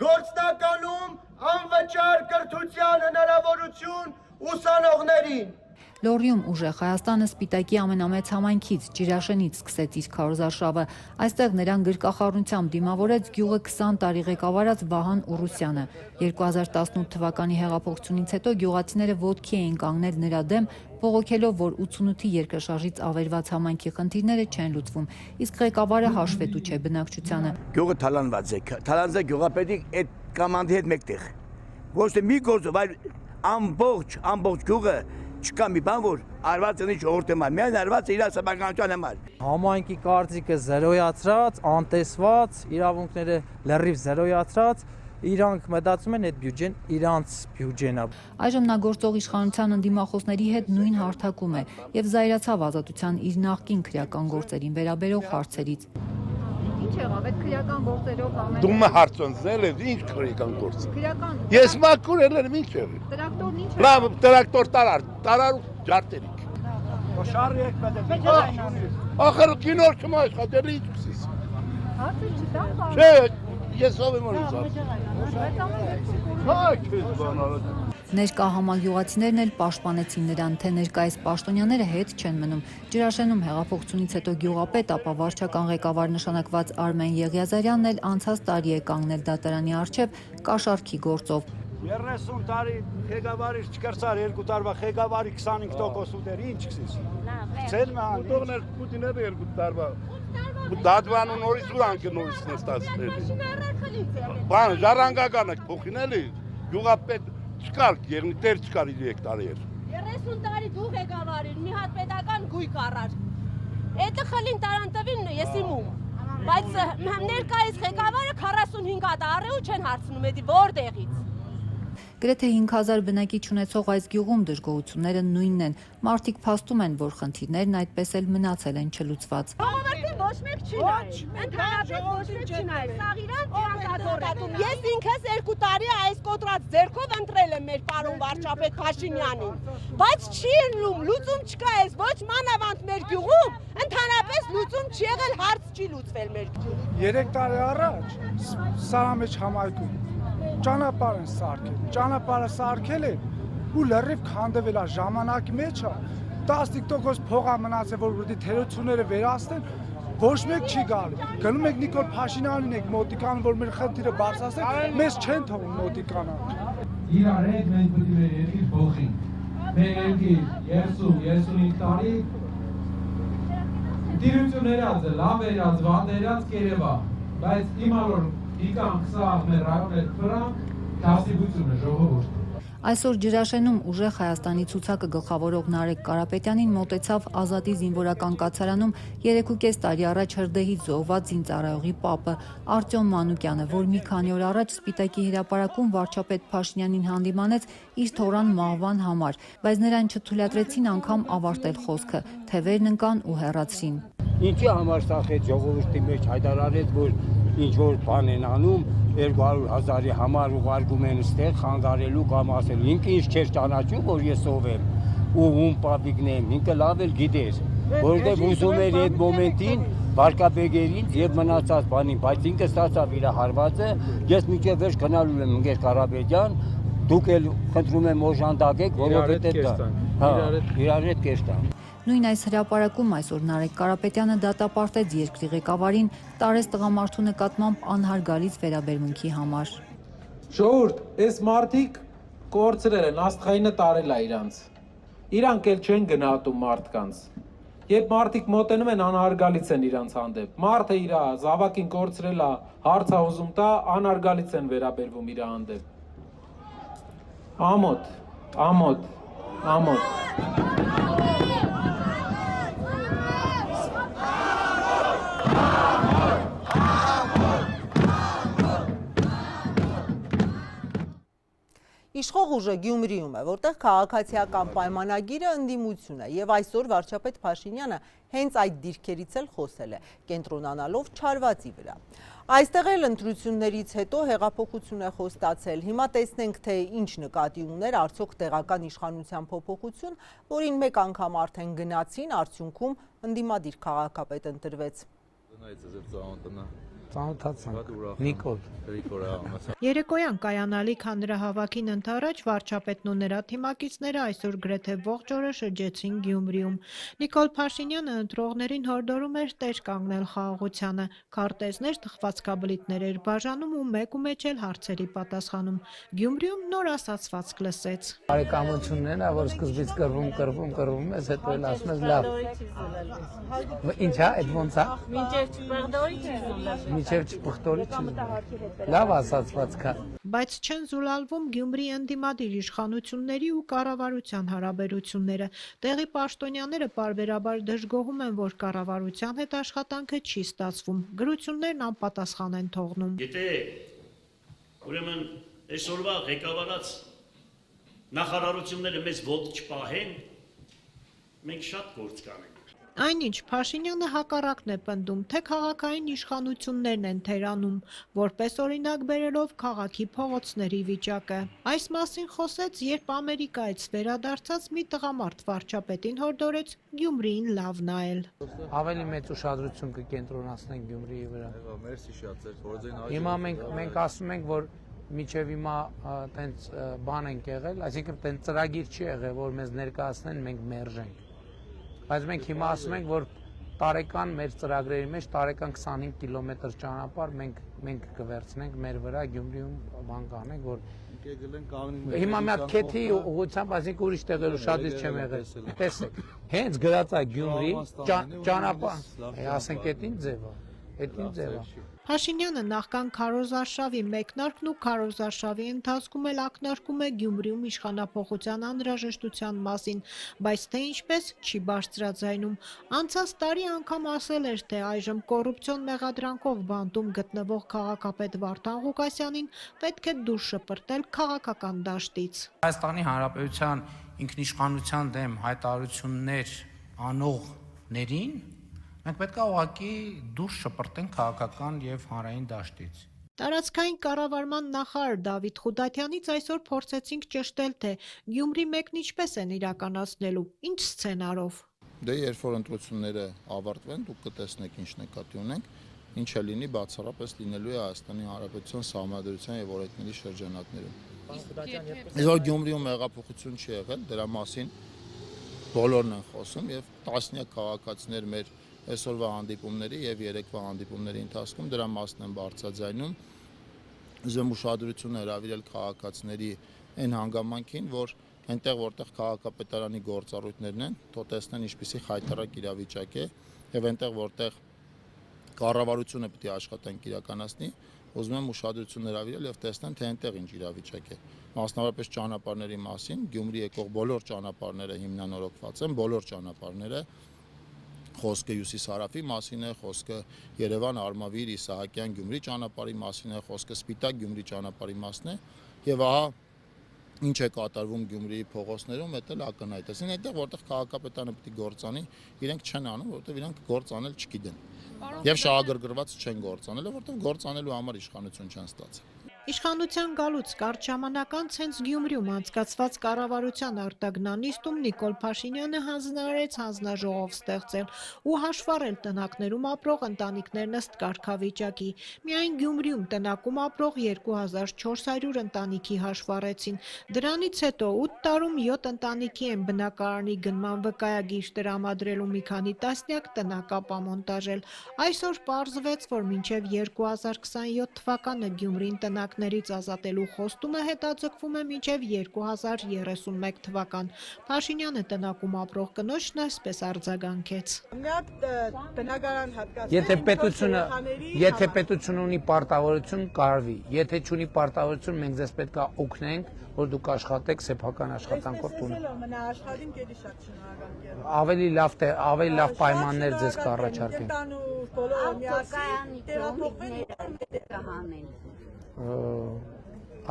Speaker 17: գործնականում անվճար կրթության հնարավորություն ուսանողներին։
Speaker 16: Լոռիում ուժեղ Հայաստանը Սպիտակի ամենամեծ համայնքից Ջիրաշենից սկսեց իր քարոզարշավը։ Այստեղ նրան գրկախառնությամբ դիմավորեց գյուղը 20 տարի ղեկավարած Վահան Ուռուսյանը։ 2018 թվականի հեղափոխությունից հետո գյուղացիները ոտքի էին կանգնել նրա դեմ, բողոքելով, որ 88-ի երկրաշարժից ավերված համայնքի խնդիրները չեն լուծվում, իսկ ղեկավարը հաշվետու չէ բնակչությանը։
Speaker 18: Գյուղը թալանված է, թալանված է գյուղապետի այդ կամանդի հետ մեկտեղ։ Ոչ թե մի գործով, այլ ամբողջ գյուղը չկա մի բան, որ արված ունի ժողովրդի համար, միայն արված է իր սեփականության համար։
Speaker 19: Համայնքի կարծիքը զերոյացրած, անտեսված, իրավունքները լրիվ զերոյացրած, իրանք մտածում են այդ բյուջեն իրանց բյուջեն է։
Speaker 16: Այժմ նա գործող իշխանության ընդդիմախոսների հետ նույն հարթակում է եւ զայրացավ Ազատության իր նախկին քրեական գործերին վերաբերող հարցերից։
Speaker 7: Ինչ եղավ այդ քրեական գործերով ամեն։
Speaker 20: Դու մը հարցոնցել ես ինչ քրեական գործ։
Speaker 7: Քրեական։
Speaker 20: Ես մաքուր եմ ինչ եղի։
Speaker 7: Տրակտորն ինչ է։
Speaker 20: Լավ, տրակտոր տարար ջարտերիկ։
Speaker 17: Շարի եք պետք։
Speaker 20: Ախր կինոր չեմ աշխատել ինչ կսես։
Speaker 7: Հարցը չտա։
Speaker 20: Չէ, ես ով եմ ունեցած։
Speaker 7: Բայց ամեն դեպքում
Speaker 20: Հա, քեզ բան արած։
Speaker 16: Ներկա համագյուղացիներն էլ պաշտպանեցին նրան, թե ներկայիս պաշտոնյաները հետ չեն մնում։ Ջրաշենում հեղափոխությունից հետո գյուղապետ, ապա վարչական ղեկավար նշանակված Արմեն Եղիազարյանն էլ անցած տարի է կանգնել դատարանի առջև կաշառքի գործով։
Speaker 17: 30 տարի ղեկավարից չկրծար 2 տարվա ղեկավարի 25% ուտեր, ինչ կսես։ Ցել ման,
Speaker 20: ուտողներ Պուտիները 2 տարվա։ Դադվանու նորից ուրանքը նորից նստացել։ Բան ժառանգականը փոխին էլի, գյուղապետ չկար, եղնիտեր չկար 3 տարի էր։
Speaker 21: 30 տարի դու ղեկավարին, մի հատ պետական գույք առար։ Էդը խլին տարան տվին, ես իմում։ Բայց ներկայիս ղեկավարը 45 հատ առե ու չեն հարցնում, էդի որտեղից։
Speaker 16: Գրեթե 5000 բնակիչ ունեցող այս գյուղում դժգոհությունները նույնն են։ Մարդիկ փաստում են, որ խնդիրներն այդպես էլ մնացել են չլուծված։
Speaker 21: Ժողովրդին ոչ մեկ չի նայ։ Ընդհանրապես ոչ մեկ չի նայ։ Սաղ իրան կատորատում։ Ես ինքս 2 տարի այս կոտրած ձեռքով ընտրել եմ մեր պարոն վարչապետ Փաշինյանին։ Բայց չի լուծում չկա էս ոչ մանավանդ մեր գյուղում, ընդհանրապես լուծում չի եղել, հարց չի լուծվել մեր գյուղում։
Speaker 17: 3 տարի առաջ Սարամեջ համայնքում ճանապարհ են սարքել, ճանապարհը սարքել են ու լրիվ քանդվել է ժամանակի մեջ է 10% փող է մնացել, որ դի թերությունները վերացնեն, ոչ մեկ չի գալու։ Գնում եք Նիկոլ Փաշինյանին եք մոտիկան, որ մեր խնդիրը բարձրացնեն, մեզ չեն թողում մոտիկանալ։
Speaker 22: Իրար հետ մենք պետք է մեր երկիր փոխենք։ Մեր երկիր 30-35 տարի դիրություններած, լավերած, վանդերած կերևա, բայց իմա որ Իկանք սա մեր ռայոներ վրան կասիբությունը ժողովուրդ։
Speaker 16: Այսօր Ջրաշենում ուժեղ Հայաստանի ցուցակը գլխավորող Նարեկ Կարապետյանին մոտեցավ Ազատի զինվորական կացարանում 3.5 տարի առաջ հրդեհից զոհված զինծառայողի պապը Արտյոմ Մանուկյանը, որ մի քանի օր առաջ Սպիտակի հրապարակում վարչապետ Փաշինյանին հանդիմանեց իր թորան մահվան համար, բայց նրան չթույլատրեցին անգամ ավարտել խոսքը, թևերն ընկան ու հեռացրին։
Speaker 23: Ինչի համար սա հետ ժողովրդի մեջ հայտարարեց, որ ինչ որ բան են անում 200,000-ի համար ուղարկում են ստեղ խանգարելու կամ ասել ինքը ինչ չէր ճանաչում, որ ես ով եմ ու ում պապիկն եմ, ինքը լավ էլ գիտեր, որովհետև ուզում էր այդ մոմենտին վարկաբեգերին եւ մնացած բանին, բայց ինքը ստացավ իր հարվածը, ես միջև վերջ գնալու եմ ընկեր Կարապետյան, դուք էլ խնդրում եմ օժանդակեք, որովհետև դա իրար հետ կեշտան։
Speaker 16: Նույն այս հրապարակում այսօր Նարեկ Կարապետյանը դատապարտեց երկրի ղեկավարին տարեց տղամարդու նկատմամբ անհարգալից վերաբերմունքի համար։
Speaker 22: Ժողովուրդ, այս մարդիկ կորցրել են, աստղայինը տարել է իրանց։ Իրանք էլ չեն գնահատում մարդկանց։ Երբ մարդիկ մոտենում են, անհարգալից են իրանց հանդեպ։ Մարդը իր զավակին կորցրել է, հարց է ուզում տա, անհարգալից են վերաբերվում իր հանդեպ։ Ամոթ, ամոթ, ամոթ։
Speaker 1: Իշխող ուժը Գյումրիում է, որտեղ քաղաքացիական պայմանագիրը ընդդիմություն է եւ այսօր վարչապետ Փաշինյանը հենց այդ դիրքերից էլ խոսել է, կենտրոնանալով Չարվածի վրա։ Այստեղ էլ ընտրություններից հետո հեղափոխություն է խոստացել։ Հիմա տեսնենք, թե ինչ նկատի ուներ արդյոք տեղական իշխանության փոփոխություն, որին մեկ անգամ արդեն գնացին, արդյունքում ընդդիմադիր քաղաքապետ ընտրվեց։
Speaker 19: Նիկոլ
Speaker 2: Երեկոյան կայանալիք հանրահավաքին ընդառաջ վարչապետն ու նրա թիմակիցները այսօր գրեթե ողջ օրը շրջեցին Գյումրիում։ Նիկոլ Փաշինյանը ընտրողներին հորդորում էր տեր կանգնել խաղաղությանը, քարտեզներ, թխվածքաբլիթներ էր բաժանում ու մեկ ու մեջ էլ հարցերի պատասխանում։ Գյումրիում նոր ասացվածք լսեց։
Speaker 19: Բարեկամությունն է, որ սկզբից կռվում ես, հետո էլ ասում ես լավ։ Ինչա, այդ ոնց է։ Մինչև չփխտորի լավ ասացվածք է։
Speaker 2: Բայց չեն զուլալվում Գյումրի ընդդիմադիր իշխանությունների ու կառավարության հարաբերությունները։ Տեղի պաշտոնյաները պարբերաբար դժգոհում են, որ կառավարության հետ աշխատանքը չի ստացվում։ Գրություններն անպատասխան են թողնում։
Speaker 5: Եթե ուրեմն այսօրվա ղեկավարած նախարարությունները մեզ ոտք չպահեն, մենք շատ գործ կանենք։
Speaker 2: Այնինչ Փաշինյանը հակառակն է պնդում, թե քաղաքային իշխանություններն են թերանում, որպես օրինակ բերելով քաղաքի փողոցների վիճակը։ Այս մասին խոսեց, երբ Ամերիկայից վերադարձած մի տղամարդ վարչապետին հորդորեց Գյումրիին լավ նայել։
Speaker 19: Ավելի մեծ ուշադրություն կկենտրոնացնենք Գյումրիի վրա։ Հիմա մենք ասում ենք, որ միջև հիմա տենց բան ենք եղել, այսինքն տենց ծրագիր չի եղել, որ մեզ ներկայացնեն, մենք մերժենք։ Բայց մենք հիմա ասում ենք, որ տարեկան մեր ծրագրերի մեջ տարեկան 25 կիլոմետր ճանապարհ մենք կվերցնենք մեր վրա Գյումրիում բան կանենք, որ հիմա մի հատ քեթի ուղղությամբ, այսինքն ուրիշ տեղեր ուշադիր չեմ եղել։ Տեսեք, հենց գրած է Գյումրի ճանապարհ, ասենք այդ ինչ ձև է։
Speaker 2: Փաշինյանը նախքան քարոզարշավի մեկնարկն ու քարոզարշավի ընթացքում էլ ակնարկում է Գյումրիում իշխանափոխության անհրաժեշտության մասին, բայց թե ինչպես չի բարձրաձայնում։ Անցած տարի անգամ ասել էր, թե այժմ կոռուպցիոն մեղադրանքով բանտում գտնվող քաղաքապետ Վարդան Ղուկասյանին պետք է դուրս շպրտել քաղաքական դաշտից։
Speaker 8: Հայաստանի Հանրապետության ինքնիշխանության դեմ հայտարարություններ անողներին մենք պետք է ուղղակի դուրս շպրտենք քաղաքական եւ հանրային դաշտից։
Speaker 2: Տարածքային կառավարման նախարար Դավիթ Խուդատյանից այսօր փորձեցինք ճշտել, թե Գյումրի մեկն ինչպես են իրականացնելու, ինչ սցենարով։
Speaker 3: Դե երբ որ ընտրությունները ավարտվեն, դուք կտեսնեք ինչ նկատի ունենք, ինչը լինի բացառապես լինելու է Հայաստանի Հանրապետության Սահմանադրության եւ օրենքների շրջանակներում։ Այսօր Գյումրիում հեղափոխություն չի եղել, դրա մասին բոլորն են խոսում եւ տասնյակ քաղաքացիներ մեր այսօրվա հանդիպումների եւ երեկվա հանդիպումների ընթացքում դրա մասն են բարձրաձայնում։ Ուզում ուշադրություն հրավիրել քաղաքացիների այն հանգամանքին, որ այնտեղ որտեղ քաղաքապետարանի գործառույթներն են, թող տեսնեն ինչպիսի խայտարակ իրավիճակ է եւ այնտեղ որտեղ կառավարությունը պետք է աշխատանք իրականացնի, ուզում եմ ուշադրություն հրավիրել եւ տեսնեն, թե այնտեղ ինչ իրավիճակ է։ Մասնավորապես ճանապարհների մասին, Գյումրի եկող բոլոր ճանապարհները հիմնանորոգված են, բոլոր ճանապարհները խոսքը Հյուսիս-Հարավի մասին է, խոսքը Երևան, Արմավիր, Իսահակյան, Գյումրի ճանապարհի մասին է, խոսքը Սպիտակ Գյումրի ճանապարհի մասին է, եւ ահա ինչ է կատարվում Գյումրիի փողոցներում, դա էլ ակնհայտ է։ Այնտեղ որտեղ քաղաքապետարանը պետք է գործանի, իրենք չեն անում, որովհետեւ իրանք գործանել չգիտեն։ Եվ շահագրգռված չեն գործանել, որովհետեւ գործանելու համար իշխանություն չեն ստացել։
Speaker 2: Իշխանության գալուց կարճ ժամանակ անց հենց Գյումրիում անցկացված կառավարության արտագնանիստում Նիկոլ Փաշինյանը հանձնարարեց հանձնաժողով ստեղծել ու հաշվառել տնակներում ապրող ընտանիքներն ըստ կարգավիճակի։ Միայն Գյումրիում տնակում ապրող 2400 ընտանիքի հաշվառեցին։ Դրանից հետո 8 տարում 7 ընտանիքի են բնակարանի գնման վկայագիր տրամադրելու մի քանի տասնյակ տնակ ապամոնտաժել։ Այսօր պարզվեց, որ մինչև 2027 թվականը Գյումրին տնակներ թիկունքներից ազատելու խոստումը հետաձգվում է մինչև 2031 թվական։ Փաշինյանը տնակում ապրող կնոջն այսպես արձագանքեց.
Speaker 19: Եթե պետությունը ունի պարտավորություն, կարվի։ Եթե չունի պարտավորություն, մենք ձեզ պետք է օգնենք, որ դուք աշխատեք սեփական աշխատանքով տունը։ Ավելի լավ պայմաններ ձեզ կառաջարկենք։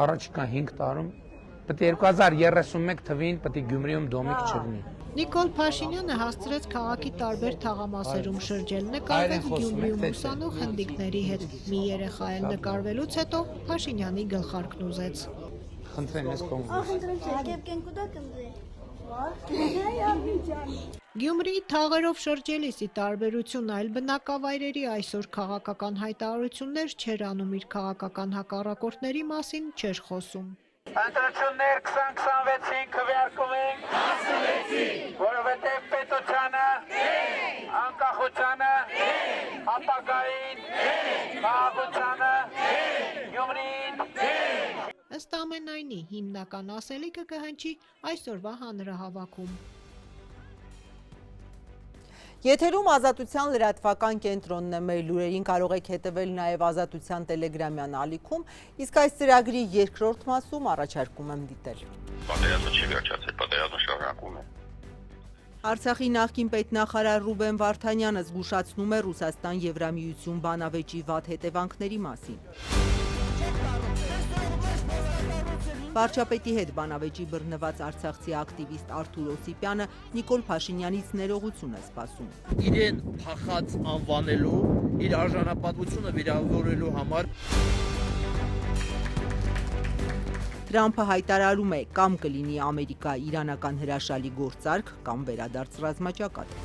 Speaker 19: Առաջիկա 5 տարում պետք է 2031 թվին պետք է Գյումրիում դոմիկ չլինի։
Speaker 2: Նիկոլ Փաշինյանը հասցրեց քաղաքի տարբեր թաղամասերում շրջել, նկարվեց Գյումրիում ուսանող հնդիկների հետ։ Մի երեխա էլ նկարվելուց հետո Փաշինյանի գլխարկն ուզեց։
Speaker 19: Խնդրեմ ես
Speaker 2: Գյումրիի թաղերով շրջելիս ի տարբերություն այլ բնակավայրերի այսօր քաղաքական հայտարարություններ չէր անում, իր քաղաքական հակառակորդների մասին չէր խոսում։
Speaker 19: Ընտրություններ 2026-ին քվեարկում ենք, որովհետև պետությանը, անկախությանը, ապագային, խաղաղությանը, Գյումրին։
Speaker 2: Ըստ ամենայնի հիմնական ասելիքը կհնչի այսօրվա հանրահավաքում։
Speaker 1: Եթերում Ազատության լրատվական կենտրոնն է, մեր լուրերին կարող եք հետևել նաև Ազատության տելեգրամյան ալիքում, իսկ այս ծրագրի երկրորդ մասում առաջարկում եմ դիտել։
Speaker 3: Պատերազմը չի վերջացել, պատերազմը շարունակվում է։
Speaker 1: Արցախի նախկին պետնախարար Ռուբեն Վարդանյանը զգուշացնում է Ռուսաստան Եվրամիություն բանավեճի վատ հետևանքների մասին։ Վարչապետի հետ բանավեճի բռնված արցախցի ակտիվիստ Արթուր Օսիպյանը Նիկոլ Փաշինյանից ներողություն է սպասում։
Speaker 6: Իրեն փախած անվանելու, իր արժանապատվությունը վիրավորելու համար
Speaker 1: Թրամփը հայտարարում է կամ կլինի Ամերիկա-իրանական հրաշալի գործարք, կամ վերադարձ ռազմաճակատ։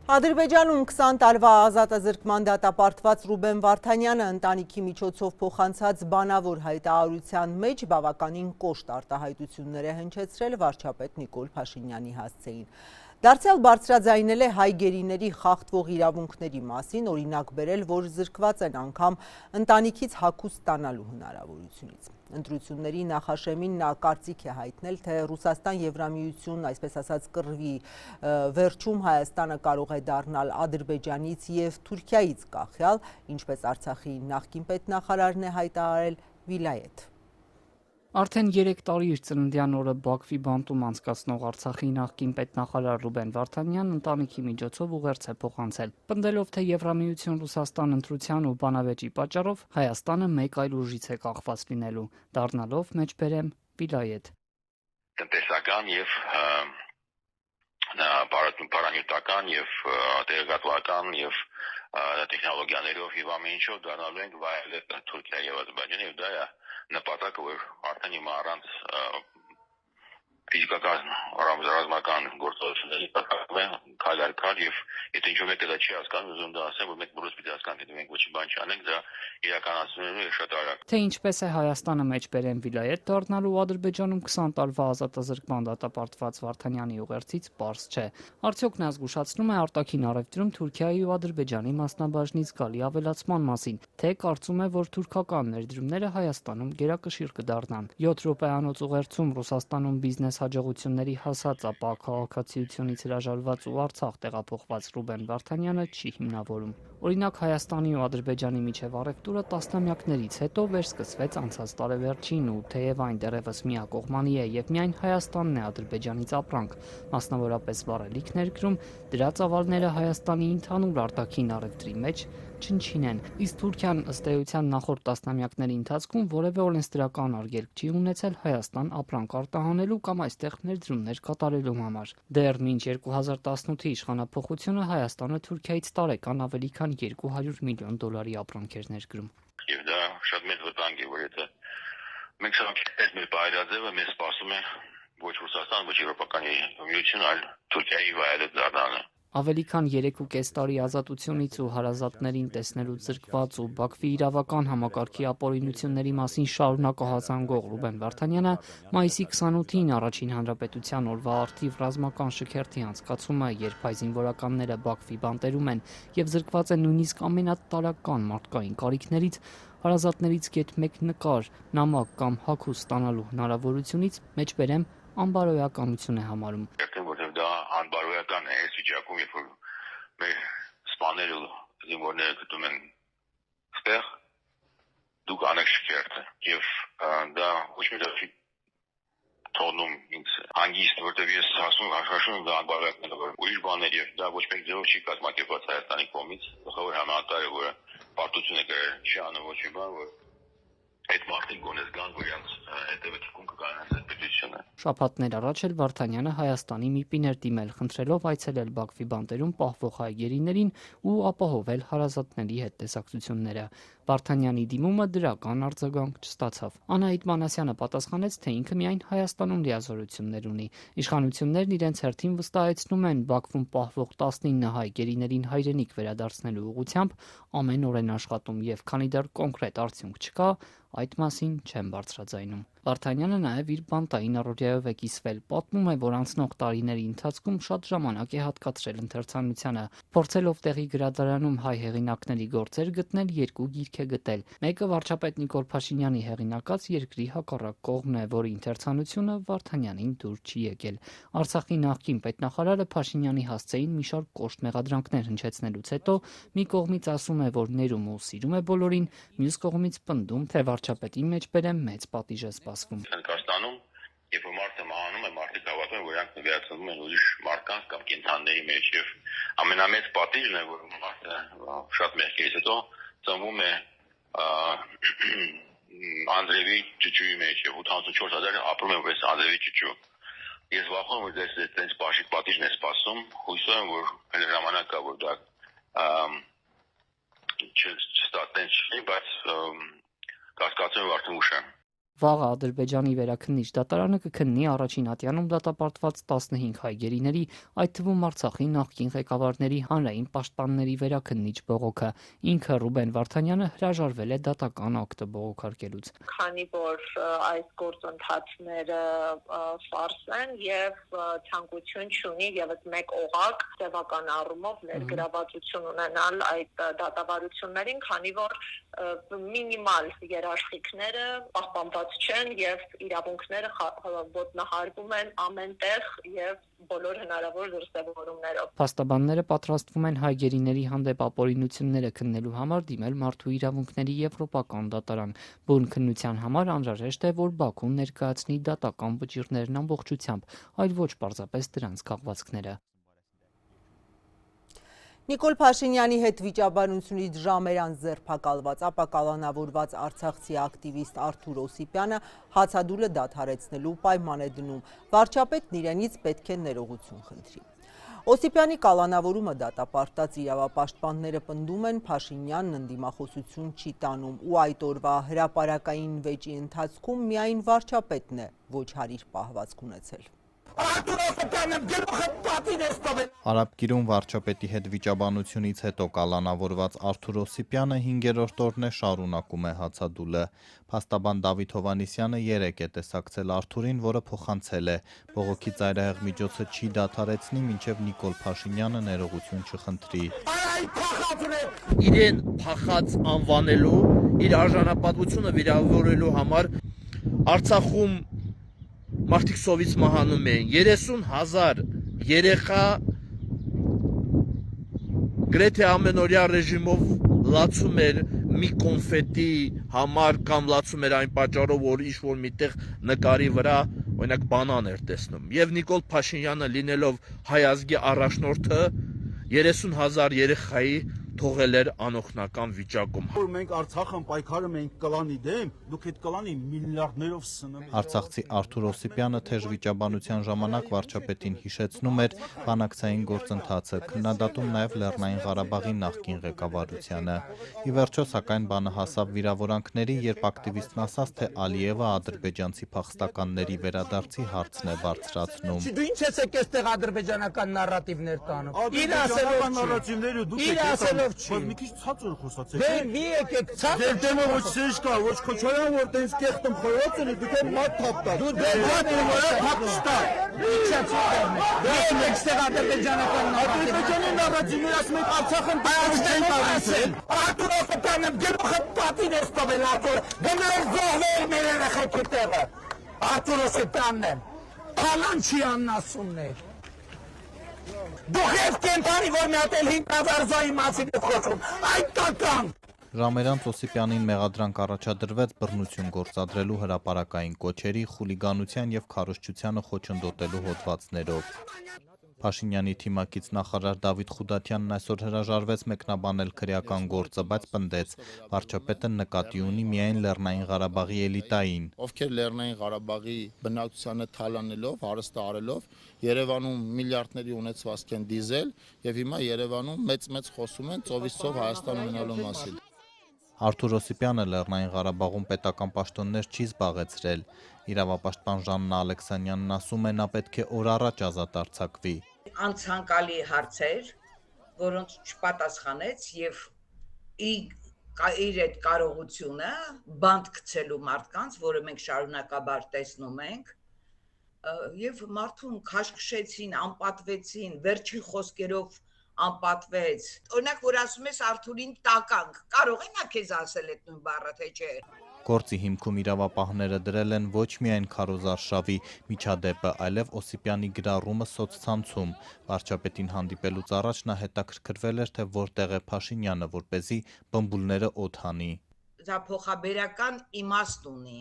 Speaker 1: Ադրբեջանում 20 տարվա ազատազրկման դատապարտված Ռուբեն Վարդանյանը ընտանիքի միջոցով փոխանցած բանավոր հայտարարության մեջ բավականին կոշտ արտահայտություններ է հնչեցրել վարչապետ Նիկոլ Փաշինյանի հասցեին։ Դարձյալ բարձրաձայնել է հայ գերիների խախտվող իրավունքների մասին, օրինակ բերել, որ զրկված են անգամ ընտանիքից հագուստ ստանալու հնարավորությունից։ Ընտրությունների նախաշեմին նա կարծիք է հայտնել, թե Ռուսաստան Եվրամիություն, այսպես ասած կռվի վերջում Հայաստանը կարող է դառնալ Ադրբեջանից եւ Թուրքիայից կախյալ, ինչպես Արցախի նախկին պետնախարարն է հայտարարել Վիլայեթ։
Speaker 9: Արդեն 3 տարի իր ծննդյան օրը Բաքվի բանտում անցկացնող Արցախի նախկին պետնախարար Ռուբեն Վարդանյանն ընտանիքի միջոցով ուղերձ է փոխանցել, պնդելով, թե Եվրամիություն-Ռուսաստան ընտրության ու բանավեճի պատճառով Հայաստանը մեկ այլ ուժից է կախված լինելու, դառնալով մեջբերեմ Վիլայեթ։
Speaker 3: Տնտեսական եւ պարանյութական եւ տեղեկատվական եւ տեխնոլոգիաներով եւ ամեն ինչով դառնալու ենք վայելել Թուրքիա եւ Ադրբեջանը եւ դա է նպատակը, որ արդեն հիմա առանց ֆիզիկական ռազմական գործողությունների պատկանում է քայլ առ քայլ եւ եթե ինչ-որ մեկը դա չի հասկանում, ուզում դա ասեմ, որ մենք բոլորս պիտի հասկանանք, եթե մենք ոչինչ բան չանենք, դա իրականացնելու է շատ արագ։
Speaker 9: Թե ինչպես է Հայաստանը մեջբերեմ Վիլայեթ դառնալու Ադրբեջանում 20 տարվա ազատազրկման դատապարտված Վարդանյանի ուղերձից պարզ չէ։ Արդյոք նա զգուշացնում է արտաքին առևտրում Թուրքիայի ու Ադրբեջանի մասնաբաժնից գալի ավելացման մասին, թե կարծում է, որ թուրքական ներդրումները Հայաստանում գերակշիռ կդառնան։ 7 րոպեանոց ուղերձում Ռուսաստանում բիզնես հաջողությունների հասած, ապա քաղաքացիությունից հրաժարված ու Արցախ տեղափոխված Ռուբեն Վարդանյանը չի հիմնավորում։ Օրինակ Հայաստանի ու Ադրբեջանի միջև առևտուրը տասնամյակներից հետո վերսկսվեց անցած տարեվերջին ու թեև այն դեռևս միակողմանի է եւ միայն Հայաստանն է Ադրբեջանից ապրանք, մասնավորապես վառելիք ներկրում, դրա ծավալները Հայաստանի ընդհանուր արտաքին առևտրի մեջ չնչին են, իսկ Թուրքիան ըստ էության նախորդ տասնամյակների ընթացքում որևէ օրենսդրական արգելք չի ունեցել Հայաստան ապրանք արտահանելու կամ այստեղ ներդրումներ կատարելու համար։ Դեռ մինչ 2018-ի իշխանափոխությունը Հայաստանը Թուրքիայից տարեկան ավելի քան 200 միլիոն դոլարի ապրանք էր ներկրում։
Speaker 3: Եվ դա շատ մեծ վտանգ է, որ եթե մենք շարունակենք մեր բայրաձևը, մեզ սպասում է ոչ Ռուսաստան, ոչ Եվրոպական միություն, այլ Թուրքիայի վայելը դառնալը։
Speaker 9: Ավելի քան 3.5 տարի ազատությունից ու հարազատներին տեսնելուց զրկված ու Բաքվի իրավական համակարգի ապօրինությունների մասին շարունակահաց անգող Ռուբեն Վարդանյանը մայիսի 28-ին Առաջին հանրապետության օրվա առթիվ ռազմական շքերթի անցկացումը, երբ հայ զինվորականները Բաքվի բանտերում են եւ զրկված են նույնիսկ ամենատարրական մարդկային կարիքներից, հարազատներից գեթ մեկ նկար, նամակ կամ հագուստ ստանալու հնարավորությունից մեջբերեմ անբարոյականություն է համարում։
Speaker 10: Որտեղ դա անբարոյական է այս վիճակում, երբ որ մեր սպաները զինվորները գտնում են ստեղ, դուք անեք շքերթը եւ դա ոչ մի դեպքի թողնում ինձ հանգիստ, որտեղ ես հաշվում եմ դա անբարոյական է, որ ուրիշ բաներ եւ դա ոչ մեկ ձևով չի կազմակերպված Հայաստանի կողմից, գլխավոր համատարը, որը պարտություն է գրել, չի անում ոչ մի բան, որ այդ մարդիկ գոնես գան, որ իրենց հետևը թիկուն կկանանց այդ պետությունը։
Speaker 9: Շաբաթներ առաջ էլ Վարդանյանը Հայաստանի ՄԻՊ-ին էր դիմել, խնդրելով այցելել Բաքվի բանտերում պահվող հայ գերիներին ու ապահովել հարազատների հետ տեսակցությունները։ Վարդանյանի դիմումը դրական արձագանք չստացավ։ Անահիտ Մանասյանը պատասխանեց, թե ինքը միայն Հայաստանում լիազորություններ ունի։ Իշխանություններն իրենց հերթին վստահեցնում են Բաքվում պահվող 19 հայ գերիներին հայրենիք վերադարձնելու ուղղությամբ ամեն օր են աշխատում եւ քանի դեռ կոնկրետ արդյունք չկա, այդ մասին չեն բարձրաձայնում։ Վարդանյանը նաև իր բանտային առօրյայով է կիսվել, պատմում է, որ անցնող տարիների ընթացքում շատ ժամանակ է հատկացրել ընթերցանությանը, փորձելով տեղի գրադարանում հայ հեղինակների գործեր գտնել, 2 գիրք է գտել։ Մեկը վարչապետ Նիկոլ Փաշինյանի հեղինակած Երկրի հակառակ կողմն է, որի ընթերցանությունը Վարդանյանին դուր չի եկել։ Արցախի նախկին պետնախարարը Փաշինյանի հասցեին մի շարք կոշտ մեղադրանքներ հնչեցնելուց հետո մի կողմից ասում է, որ ներում ու սիրում է բոլորին, մյուս կողմից պնդում, թե վարչապետի մեջ բերեմ մեծ պատիժ է սպասվում։
Speaker 10: Հնդկաստանում, երբ որ մարդը մահանում է, մարդիկ հավատում են, որ իրանք նվիրացնում են ուրիշ մարդկանց կամ կենդանիների մեջ եւ ամենամեծ պատիժն է, որ մարդը շատ մեղքերից հետո ծնվում է Անդրեևի ճճուի մեջ եւ 84000 ապրում են որպես Անդրեևի ճճու։ Ես վախենում եմ, որ դες բաշիկ պատիժն է սպասում, հույսով եմ, որ հենց ժամանակ կա, որ դա չստացնեն, բայց կասկածում եմ արդեն ուշ է։
Speaker 9: Վաղը Ադրբեջանի վերաքննիչ դատարանը կքննի առաջին ատյանում դատապարտված 15 հայ գերիների, այդ թվում Արցախի նախկին ղեկավարների հանրային պաշտպանների վերաքննիչ բողոքը։ Ինքը Ռուբեն Վարդանյանը հրաժարվել է դատական ակտը բողոքարկելուց։
Speaker 12: Քանի որ այս գործընթացները ֆարս են եւ ցանկություն չունի եւս մեկ օղակ ձևական առումով ներգրավվածություն ունենալ այդ դատավարություններին, քանի որ մինիմալ երաշխիքները պահպանված չեն եւ իրավունքները ոտնահարվում են ամենտեղ եւ բոլոր հնարավոր դրսևորումներով։
Speaker 9: Փաստաբանները պատրաստվում են հայ գերիների հանդեպ ապօրինությունները քննելու համար դիմել Մարդու իրավունքների եվրոպական դատարան։ Բուն քննության համար անհրաժեշտ է, որ Բաքուն ներկայացնի դատական վճիռներն ամբողջությամբ, այլ ոչ պարզապես դրանց քաղվածքները։
Speaker 1: Նիկոլ Փաշինյանի հետ վիճաբանությունից ժամեր անց ձերբակալված, ապա կալանավորված արցախցի ակտիվիստ Արթուր Օսիպյանը հացադուլը դադարեցնելու պայման է դնում։ Վարչապետն իրենից պետք է ներողություն խնդրի։ Օսիպյանի կալանավորումը դատապարտած իրավապաշտպանները պնդում են, Փաշինյանն ընդդիմախոսություն չի տանում ու այդ օրվա հրապարակային վեճի ընթացքում միայն վարչապետն է ոչ հարիր պահվածք ունեցել։
Speaker 13: Արաբկիրում վարչապետի հետ վիճաբանությունից հետո կալանավորված Արթուր Օսիպյանը 5-րդ օրն է շարունակում է հացադուլը։ Փաստաբան Դավիթ Հովհաննիսյանը 3 է տեսակցել Արթուրին, որը փոխանցել է։ Բողոքի ծայրահեղ միջոցը չի դադարեցնի, մինչև Նիկոլ Փաշինյանը ներողություն չխնդրի։
Speaker 6: Իրեն փախած անվանելու, իր արժանապատվությունը վիրավորելու համար Արցախում մարդիկ սովից մահանում էին, 30,000 երեխա գրեթե ամենօրյա ռեժիմով լացում էր մի կոնֆետի համար կամ լացում էր այն պատճառով, որ ինչ-որ միտեղ նկարի վրա օրինակ բանան էր տեսնում։ Եվ Նիկոլ Փաշինյանը լինելով հայ ազգի առաջնորդը 30,000 երեխայի թողել էր անօգնական վիճակում։
Speaker 11: Որ մենք Արցախն պայքարում ենք կլանի դեմ, դուք այդ կլանի միլիարդներով սնում եք։
Speaker 13: Արցախցի Արթուր Օսիպյանը թեժ վիճաբանության ժամանակ վարչապետին հիշեցնում էր բանակցային գործընթացը, քննադատում նաև Լեռնային Ղարաբաղի նախկին ղեկավարությանը։ Ի վերջո, սակայն, բանը հասավ վիրավորանքների, երբ ակտիվիստն ասաց, թե Ալիևը ադրբեջանցի փախստականների վերադարձի հարցն է բարձրացնում։
Speaker 19: Դու ինչ ես եկես այդտեղ ադրբեջանական նարատիվներ տանում։ Իր ասելով չի։
Speaker 11: Բայց մի քիչ ցածր խոսացեք։
Speaker 19: Դե մի եկեք ցածր։
Speaker 11: Դեր դեմը ոչ Սեժկա, ոչ Քոչարյան, որ տենց կեղտում խորոց ունի, դուք էլ մատ թափտա։
Speaker 19: Դու դե մատ թափտա։ Ինչա՞ ցածր։ Դե եկեք ադրբեջանական
Speaker 11: Ադրբեջանի նարատիվներ ասում եք Արցախն
Speaker 19: ասել։ Արթուր Օսիպյանը գլուխը պատին է ստովել Արթուր։ Գնալ զոհվել մեր երեխեքի տեղը։ Արթուր Օսիպյանն է։ Փալանչյանն ասումն է։ Դուք եք կենթանի, որ մի հատ էլ 5000 զոհի մասին եք խոսում։ Այդ տական։
Speaker 13: Ժամերան Օսիպյանին մեղադրանք առաջադրվեց բռնություն գործադրելու հրապարակային կոչերի, խուլիգանության եւ քարոզչությանը խոչընդոտելու հոդվածներով։ Փաշինյանի թիմակից նախարար Դավիթ Խուդատյանն այսօր հրաժարվեց մեկնաբանել քրեական գործը, բայց պնդեց, վարչապետը նկատի ունի միայն Լեռնային Ղարաբաղի էլիտային։
Speaker 14: Ովքեր Լեռնային Ղարաբաղի բնակչությանը թալանելով, հարստարելով, Երևանում միլիարդների ունեցվածք են դիզել եւ հիմա Երևանում մեծ խոսում են ծովից ծով Հայաստան ունենալու մասին։
Speaker 13: Արթուր Օսիպյանը Լեռնային Ղարաբաղում պետական պաշտոններ չի զբաղեցրել։ Իրավապաշտպան Ժաննա Ալեքսանյանն ասում է, նա պետք է օր առաջ ազատ արձակվի։
Speaker 15: Անցանկալի հարցեր, որոնց չպատասխանեց եւ իր այդ կարողությունը բանտ գցելու մարդկանց, որը մենք շարունակաբար տեսնում ենք, եւ մարդուն քաշքշեցին, անպատվեցին, վերջին խոսքերով անպատվեց։ Օրինակ, որ ասում ես Արթուրին տականք, կարող է նա քեզ ասել այդ նույն բառը, թե չէ։
Speaker 13: Գործի հիմքում իրավապահները դրել են ոչ միայն քարոզարշավի միջադեպը, այլև Օսիպյանի գրառումը սոցցանցում։ Վարչապետին հանդիպելուց առաջ նա հետաքրքրվել էր, թե որտեղ է Փաշինյանը, որպեսզի բմբուլները օդ հանի։
Speaker 15: Դա փոխաբերական իմաստ ունի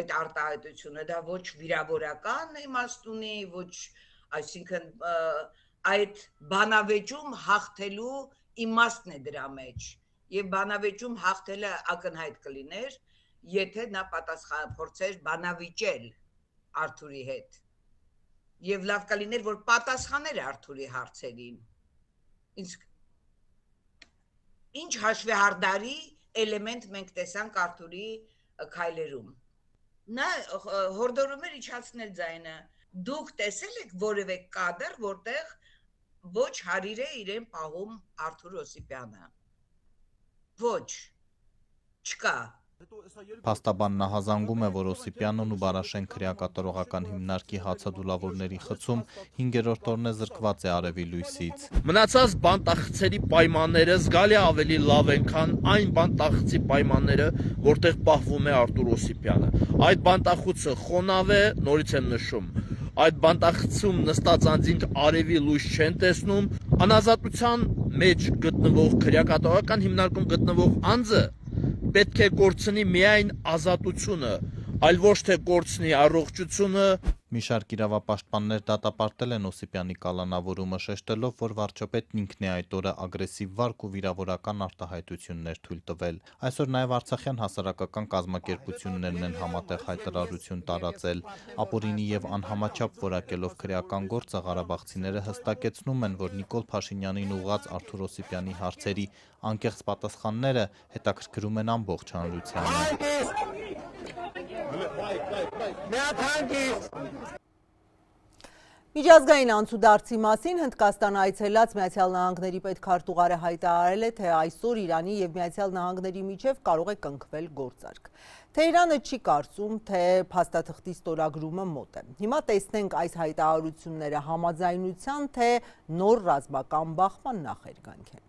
Speaker 15: այդ արտահայտությունը, դա ոչ վիրավորական իմաստ ունի, ոչ, այսինքն այդ բանավեճում հաղթելու իմաստն է դրա մեջ։ Եվ բանավեճում հաղթելը ակնհայտ կլիներ, եթե նա փորձեր բանավիճել Արթուրի հետ։ Եվ լավ կլիներ, որ պատասխաներ Արթուրի հարցերին։ Ինչ հաշվեհարդարի էլեմենտ մենք տեսանք Արթուրի քայլերում։ Նա հորդորում էր իջացնել ձայնը։ Դուք տեսել եք որևէ կադր, որտեղ ոչ հարիր է իրեն պահում Արթուր Օսիպյանը։ Ոչ, չկա։
Speaker 13: Փաստաբանն նահազանգում է, որ Օսիպյանն ու Բարաշեն քրեակատարողական հիմնարկի հացադուլավորների խցում 5-րդ օրն է զրկված է արևի լույսից։
Speaker 6: Մնացած բանտախցերի պայմանները զգալի ավելի լավ են, քան այն բանտախցի պայմանները, որտեղ պահվում է Արթուր Օսիպյանը։ Այդ բանտախուցը խոնավ է, նորից եմ նշում։ Այդ բանտախցում նստած անձինք արևի լույս չեն տեսնում, անազատության մեջ գտնվող քրեակատարողական հիմնարկում գտնվող անձը պետք է կորցնի միայն ազատությունը, այլ ոչ թե կորցնի առողջությունը։
Speaker 13: Մի շարք իրավապաշտպաններ դատապարտել են Օսիպյանի կալանավորումը, շեշտելով, որ վարչապետն ինքն է այդ օրը ագրեսիվ վարք ու վիրավորական արտահայտություններ թույլ տվել։ Այսօր նաև արցախյան հասարակական կազմակերպություններն են համատեղ հայտարարություն տարածել։ Ապօրինի եւ անհամաչափ որակելով քրեական գործը ղարաբաղցիները հստակեցնում են, որ Նիկոլ Փաշինյանին ուղղած Արթուր Օսիպյանի հարցերի անկեղծ պատասխանները հետաքրքրում են ամբողջ հանրությանը։
Speaker 1: Միջազգային անցուդարձի մասին Հնդկաստան այցելած Միացյալ Նահանգների պետքարտուղարը հայտարարել է, թե այսօր Իրանի եւ Միացյալ Նահանգների միջև կարող է կնքվել գործարք։ Թեհրանը չի կարծում, թե փաստաթղթի ստորագրումը մոտ է։ Հիմա տեսնենք այս հայտարարությունները համաձայնության, թե նոր ռազմական բախման նախերգանք են։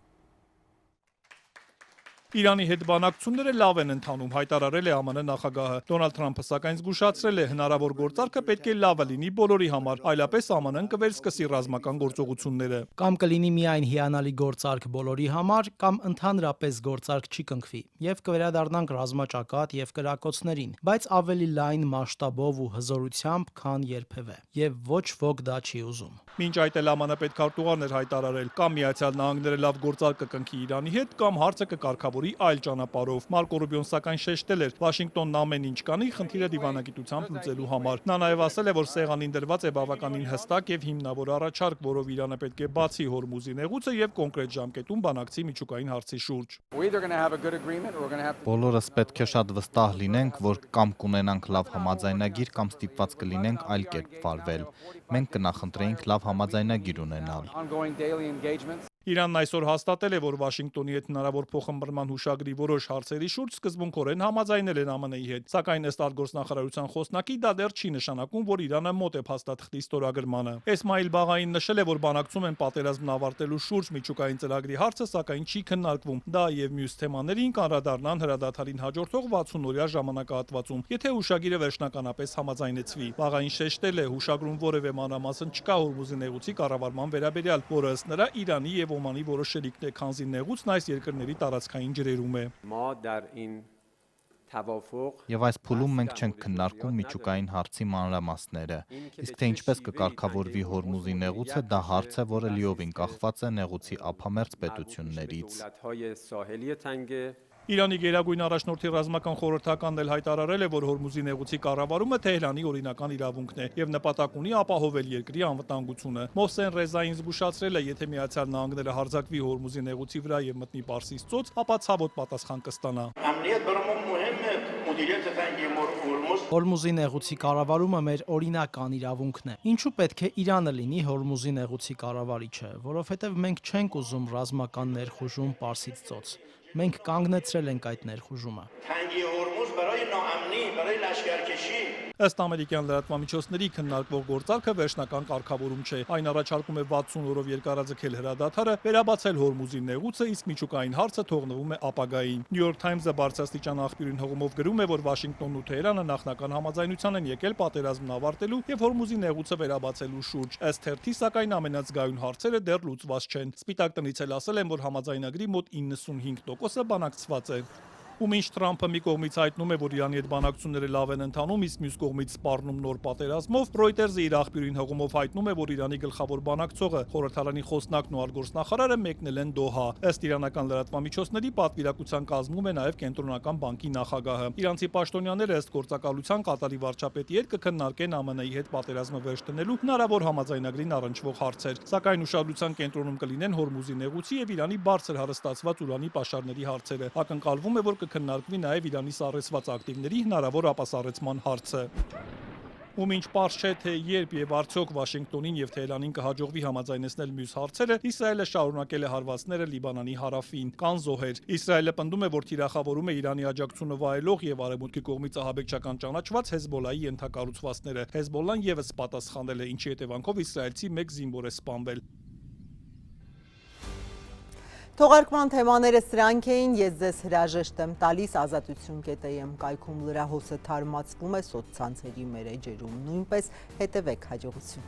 Speaker 24: Իրանի հետ բանակցությունները լավ են ընթանում, հայտարարել է ԱՄՆ նախագահը։ Դոնալդ Թրամփը սակայն զգուշացրել է, հնարավոր գործարքը պետք է լավը լինի բոլորի համար, այլապես ԱՄՆ-ն կվերսկսի ռազմական գործողությունները։
Speaker 25: Կամ կլինի միայն հիանալի գործարք բոլորի համար, կամ ընդհանրապես գործարք չի կնքվի, եւ կվերադառնանք ռազմաճակատ եւ կրակոցներին, բայց ավելի լայն մասշտաբով ու հզորությամբ, քան երբևէ, եւ ոչ ոք դա չի ուզում։
Speaker 24: Մինչ այդ էլ ԱՄՆ պետքարտուղարն էր հայտարարել, կամ Միացյալ Նահանգները լավ գործարք կկնքի Իրանի հետ, կամ հարցը կկարգավորի այլ ճանապարհով։ Մարկո Ռուբիոն սակայն շեշտել էր, Վաշինգտոնն ամեն ինչ կանի խնդիրը դիվանագիտությամբ լուծելու համար։ Նա նաև ասել է, որ սեղանին դրված է բավականին հստակ եւ հիմնավոր առաջարկ, որով Իրանը պետք է բացի Հորմուզի նեղուցը եւ կոնկրետ ժամկետում բանակցի միջուկային հարցի շուրջ։
Speaker 13: Բոլորս պետք է շատ վստահ լինենք, որ կամ կունենանք լավ համաձայնագիր, կամ ստիպված կլինենք այլ կերպ վարվել։ Մենք կնախընտրեինք լավ համաձայնագիր ունենալ։
Speaker 24: Իրանն այսօր հաստատել է, որ Վաշինգտոնի հետ հնարավոր փոխմբռնման հուշագրի որոշ հարցերի շուրջ սկզբունքորեն համաձայնել են ԱՄՆ-ի հետ, սակայն ըստ արտգործնախարարության խոսնակի դա դեռ չի նշանակում, որ Իրանը մոտ է փաստաթղթի ստորագրմանը։ Էսմայիլ Բաղային նշել է, որ բանակցում են պատերազմն ավարտելու շուրջ միջուկային ծրագրի հարցը, սակայն չի քննարկվում։ Դա եւ մյուս թեմաներին կանդրադառնան հրադադարին հաջորդող 60-օրյա ժամանակահատվածում, եթե հուշագիրը վերջնականապես համաձայնեցվի։ Բաղային շեշտել է, հուշագրում որևէ մանրամասն չկա Հորմուզի նեղուցի կառավարման վերաբերյալ, որը ըստ նրա Իրանի եւ Օմանի որոշելիքն է, քանզի նեղուցն այս երկրների տարածքային ջրերում է։
Speaker 13: Եվ այս փուլում մենք չենք քննարկում միջուկային հարցի մանրամասները։ Իսկ թե ինչպես կկարգավորվի Հորմուզի նեղուցը, դա հարց է, որը լիովին կախված է նեղուցի ափամերձ պետություններից։
Speaker 24: Իրանի գերագույն առաջնորդի ռազմական խորհրդականն էլ հայտարարել է, որ Հորմուզի նեղուցի կառավարումը Թեհրանի օրինական իրավունքն է եւ նպատակ ունի ապահովել երկրի անվտանգությունը։ Մոհսեն Ռեզային զգուշացրել է, եթե Միացյալ Նահանգները հարձակվի Հորմուզի նեղուցի վրա եւ մտնի Պարսից ծոց, ապա ցավոտ պատասխան կստանա։
Speaker 25: Հորմուզի նեղուցի կառավարումը մեր օրինական իրավունքն է։ Ինչու պետք է Իրանը լինի Հորմուզի նեղուցի կառավարիչը, որովհետև մենք չենք ուզում ռազմական ներխուժում Պարսից ծոց։ Մենք կանգնեցրել ենք այդ ներխուժումը։
Speaker 24: Ըստ ամերիկյան լրատվամիջոցների քննարկվող գործարքը վերջնական կարգավորում չէ։ Այն առաջարկում է 60 օրով երկարաձգել հրադադարը, վերաբացել Հորմուզի նեղուցը, իսկ միջուկային հարցը թողնվում է ապագային։ New York Times-ը բարձրաստիճան աղբյուրին հողումով գրում է, որ Վաշինգտոնն ու Թեհրանը նախնական համաձայնության են եկել պատերազմն ավարտելու եւ Հորմուզի նեղուցը վերաբացելու շուրջ։ Ըստ թերթի, սակայն ամենազգայուն հարցերը դեռ լուծված չեն։ Սպիտակ տնից էլ ասել են, որ համաձայնագրի մոտ 95%-ը բանակցված է։ Ու մինչ Թրամփը մի կողմից հայտնում է, որ Իրանի հետ բանակցությունները լավ են ընթանում, իսկ մյուս կողմից սպառնում նոր պատերազմով, Reuters-ը իր աղբյուրին հողումով հայտնում է, որ Իրանի գլխավոր բանակցողը, խորհրդարանի խոսնակն ու արտգործնախարարը մեկնել են Դոհա։ Ըստ իրանական լրատվամիջոցների պատվիրակության կազմում է նաև Կենտրոնական բանկի նախագահը։ Իրանցի պաշտոնյաները ըստ գործակալության Կատարի վարչապետի հետ կքննարկեն ԱՄՆ-ի հետ պատերազմը վերջ դնելու հնարավոր համաձայնագրին առնչվող հարցեր, սակայն ուշադրության կենտրոնում կլինեն Հորմուզի նեղուցի եւ Իրանի բարձր հարստացված ուրանի պաշարների հարցերը։ Ակնկալվում է, որ կքննարկվի նաև Իրանի սառեցված ակտիվների հնարավոր ապասառեցման հարցը։ Ու մինչ պարզ չէ, թե երբ եւ արդյոք Վաշինգտոնին եւ Թեհրանին կհաջողվի համաձայնեցնել մյուս հարցերը, Իսրայելը շարունակել է հարվածները Լիբանանի հարավին։ Կան զոհեր։ Իսրայելը պնդում է, որ թիրախավորում է Իրանի աջակցությունը վայելող եւ արևմուտքի կողմից ահաբեկչական ճանաչված Հեզբոլայի ենթակառուցվածքները։ Հեզբոլան եւս պատասխանել է, ինչի հետևանքով իսրայելցի 1 զինվոր է սպանվել։
Speaker 1: Թողարկման թեմաները սրանք էին, ես ձեզ հրաժեշտ եմ տալիս ազատություն.am կայքում լրահոսը թարմացվում է սոցցանցերի մեր էջերում, նույնպես հետևեք հաջողություն։